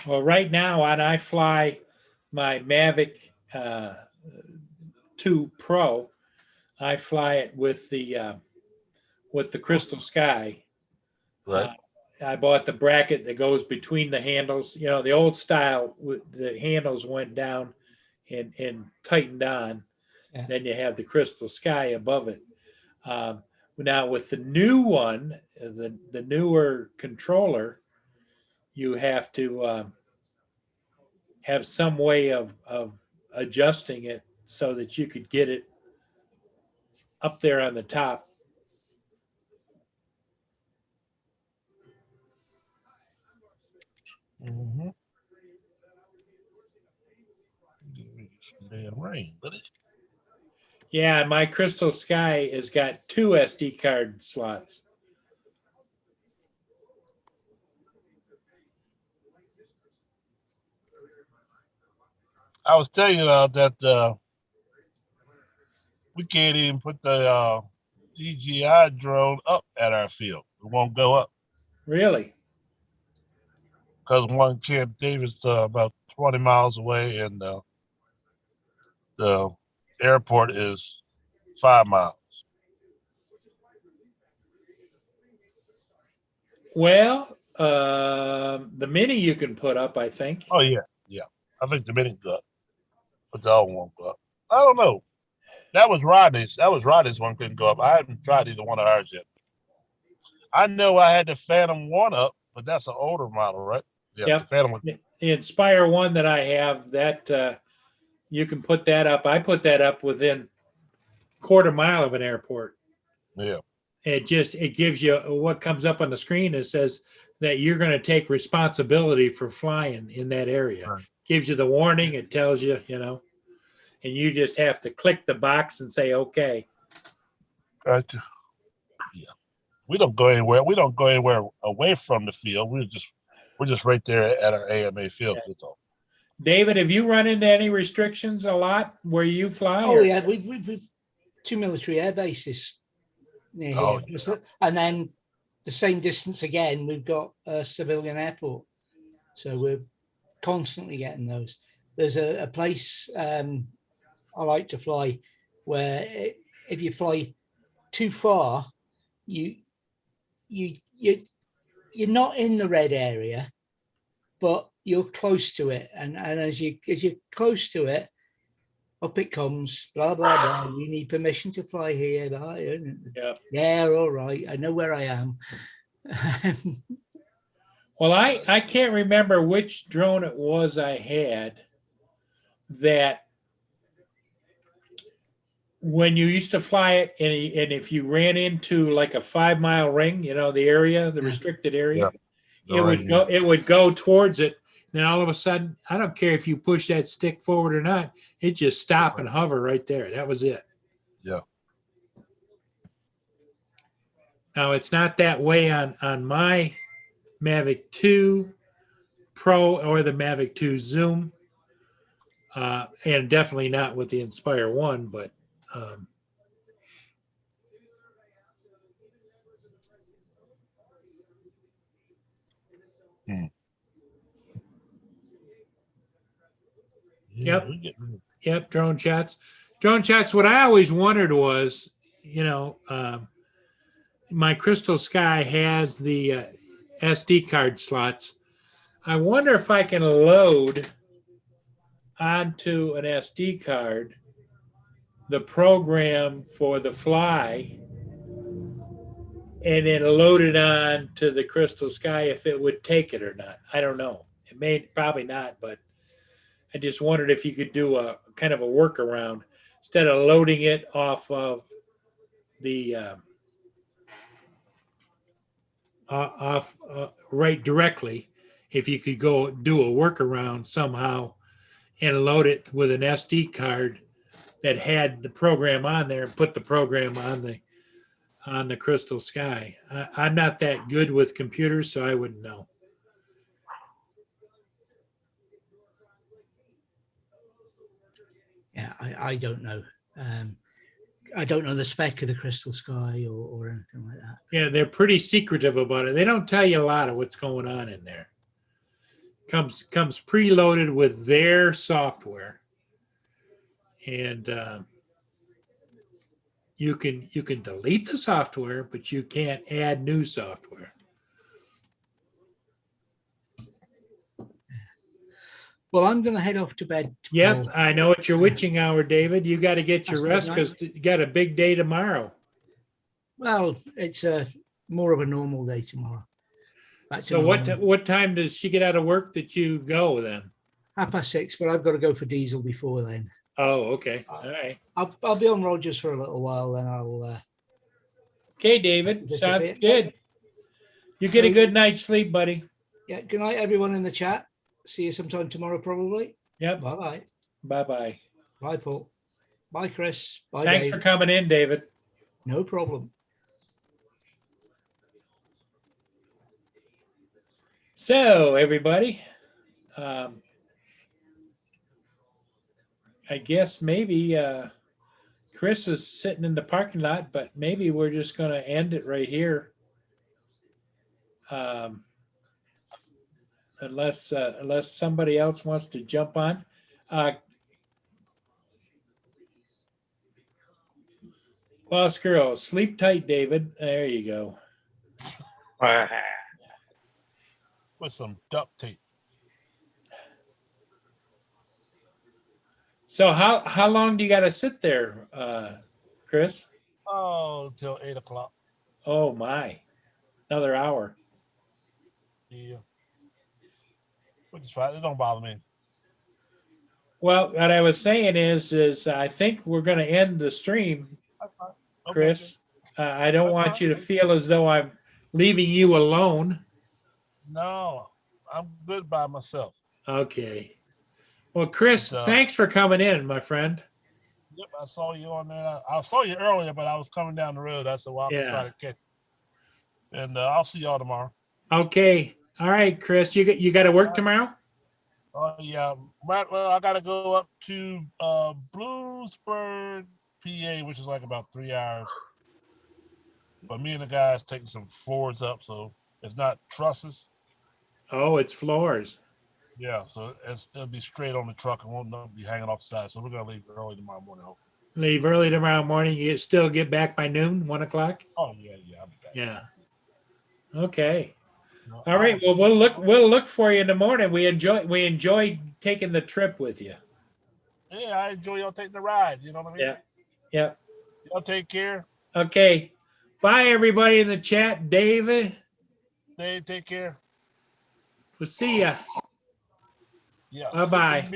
Well, right now, when I fly my Mavic 2 Pro, I fly it with the Crystal Sky. Right. I bought the bracket that goes between the handles. The old style, the handles went down and tightened on. Yeah. Then you have the Crystal Sky above it. Now with the new one, the newer controller, you have to have some way of adjusting it so that you could get it up there on the top. Mm-hmm. Some damn rain, buddy. Yeah, my Crystal Sky has got 2 SD card slots. I was telling you that we can't even put the DJI drone up at our field. It won't go up Really? because one Camp David's about 20 miles away, and the airport is 5 miles. Well, the Mini you can put up, I think. Oh yeah, yeah. I think the mini go up, but the other one won't go up. I don't know. That was Rodney's. That was Rodney's one couldn't go up. I haven't tried either one of ours yet. I know I had the Phantom one up, but that's an older model, right? Yeah, Yep. the Phantom one. The Inspire one that I have, that you can put that up. I put that up within quarter mile of an airport. Yeah. It gives you what comes up on the screen. It says that you're going to take responsibility for flying in that area. Right. Gives you the warning. It tells you, and you just have to click the box and say, okay. Gotcha. Yeah. We don't go anywhere. We don't go anywhere away from the field. We're just right there at our AMA field. Yeah. That's all. David, have you run into any restrictions a lot where you fly? Oh yeah, we've 2 military air bases near here. Yeah. And then the same distance again, we've got a civilian airport. So we're constantly getting those. There's a place I like to fly where if you fly too far, you're not in the red area, but you're close to it. And as you're close to it, up it comes, blah, blah, blah. You need permission to fly here. Yeah. Yeah, all right. I know where I am. Well, I can't remember which drone it was I had that when you used to fly it and if you ran into like a 5 mile ring, the area, the Yeah. restricted area, Yeah. Right. it would go towards it. Then all of a sudden, I don't care if you push that stick forward or not, it just stop and hover right there. That was it. Yeah. Now it's not that way on my Mavic 2 Pro or the Mavic 2 Zoom. And definitely not with the Inspire 1, but Yeah, Yep. we get rid of- Yep, drone shots. Drone shots. What I always wondered was, my Crystal Sky has the SD card slots. I wonder if I can load onto an SD card the program for the Fly and then load it on to the Crystal Sky if it would take it or not. I don't know. It may probably not, but I just wondered if you could do a kind of a workaround instead of loading it off of the right directly. If you could go do a workaround somehow and load it with an SD card that had the program on there and put the program on the Crystal Sky. I'm not that good with computers, so I wouldn't know. Yeah, I don't know. I don't know the spec of the Crystal Sky or anything like that. Yeah, they're pretty secretive about it. They don't tell you a lot of what's going on in there. Comes preloaded with their software, and you can delete the software, but you can't add new software. Well, I'm going to head off to bed. Yep, Paul. I know it's your witching hour, David. You got to get your That's rest midnight. because you got a big day tomorrow. Well, it's more of a normal day tomorrow. Back to So normal. what time does she get out of work that you go then? 6:30, but I've got to go for diesel before then. Oh, okay. All right. I'll be on Rogers for a little while, then I'll. Okay, David. Sounds disappear. good. You get a good night's sleep, buddy. Yeah. Good night, everyone in the chat. See you sometime tomorrow, probably. Yep. Bye bye. Bye-bye. Bye, Paul. Bye, Chris. Bye, Thanks Dave. for coming in, David. No problem. So, everybody, I guess maybe Chris is sitting in the parking lot, but maybe we're just going to end it right here. Unless somebody else wants to jump on. Lost girl, sleep tight, David. There you go. with some duct tape. So how long do you got to sit there, Chris? Oh, till 8 o'clock. Oh my, another hour. Yeah. Which is fine. It don't bother me. Well, what I was saying is I think we're going to end the stream, That's fine. Okay, Chris. I don't That's want fine. you to feel as though I'm leaving you alone. No, I'm good by myself. Okay. Well, Chris, But, thanks for coming in, my friend. Yep, I saw you on there. I saw you earlier, but I was coming down the road. That's why I Yeah. try to catch you. And I'll see y'all tomorrow. Okay. All right, Chris. You got to work tomorrow? Oh yeah. Right. Well, I gotta go up to Bluesburg, PA, which is like about 3 hours. But me and the guys taking some floors up, so it's not trusses. Oh, it's floors. Yeah, so it'll be straight on the truck and won't be hanging off the side. So we're gonna leave early tomorrow morning. Hopefully. Leave early tomorrow morning. You still get back by noon, 1 o'clock? Oh yeah, I'll be back. Yeah. Okay. No, All right. Well, we'll look for you in the morning. We enjoy taking the trip with you. Yeah, I enjoy y'all taking the ride. You know what I mean? Yeah. Yeah. Y'all take care. Okay. Bye, everybody in the chat. David. Dave, take care. We'll see ya. Yeah. Bye-bye. sleeping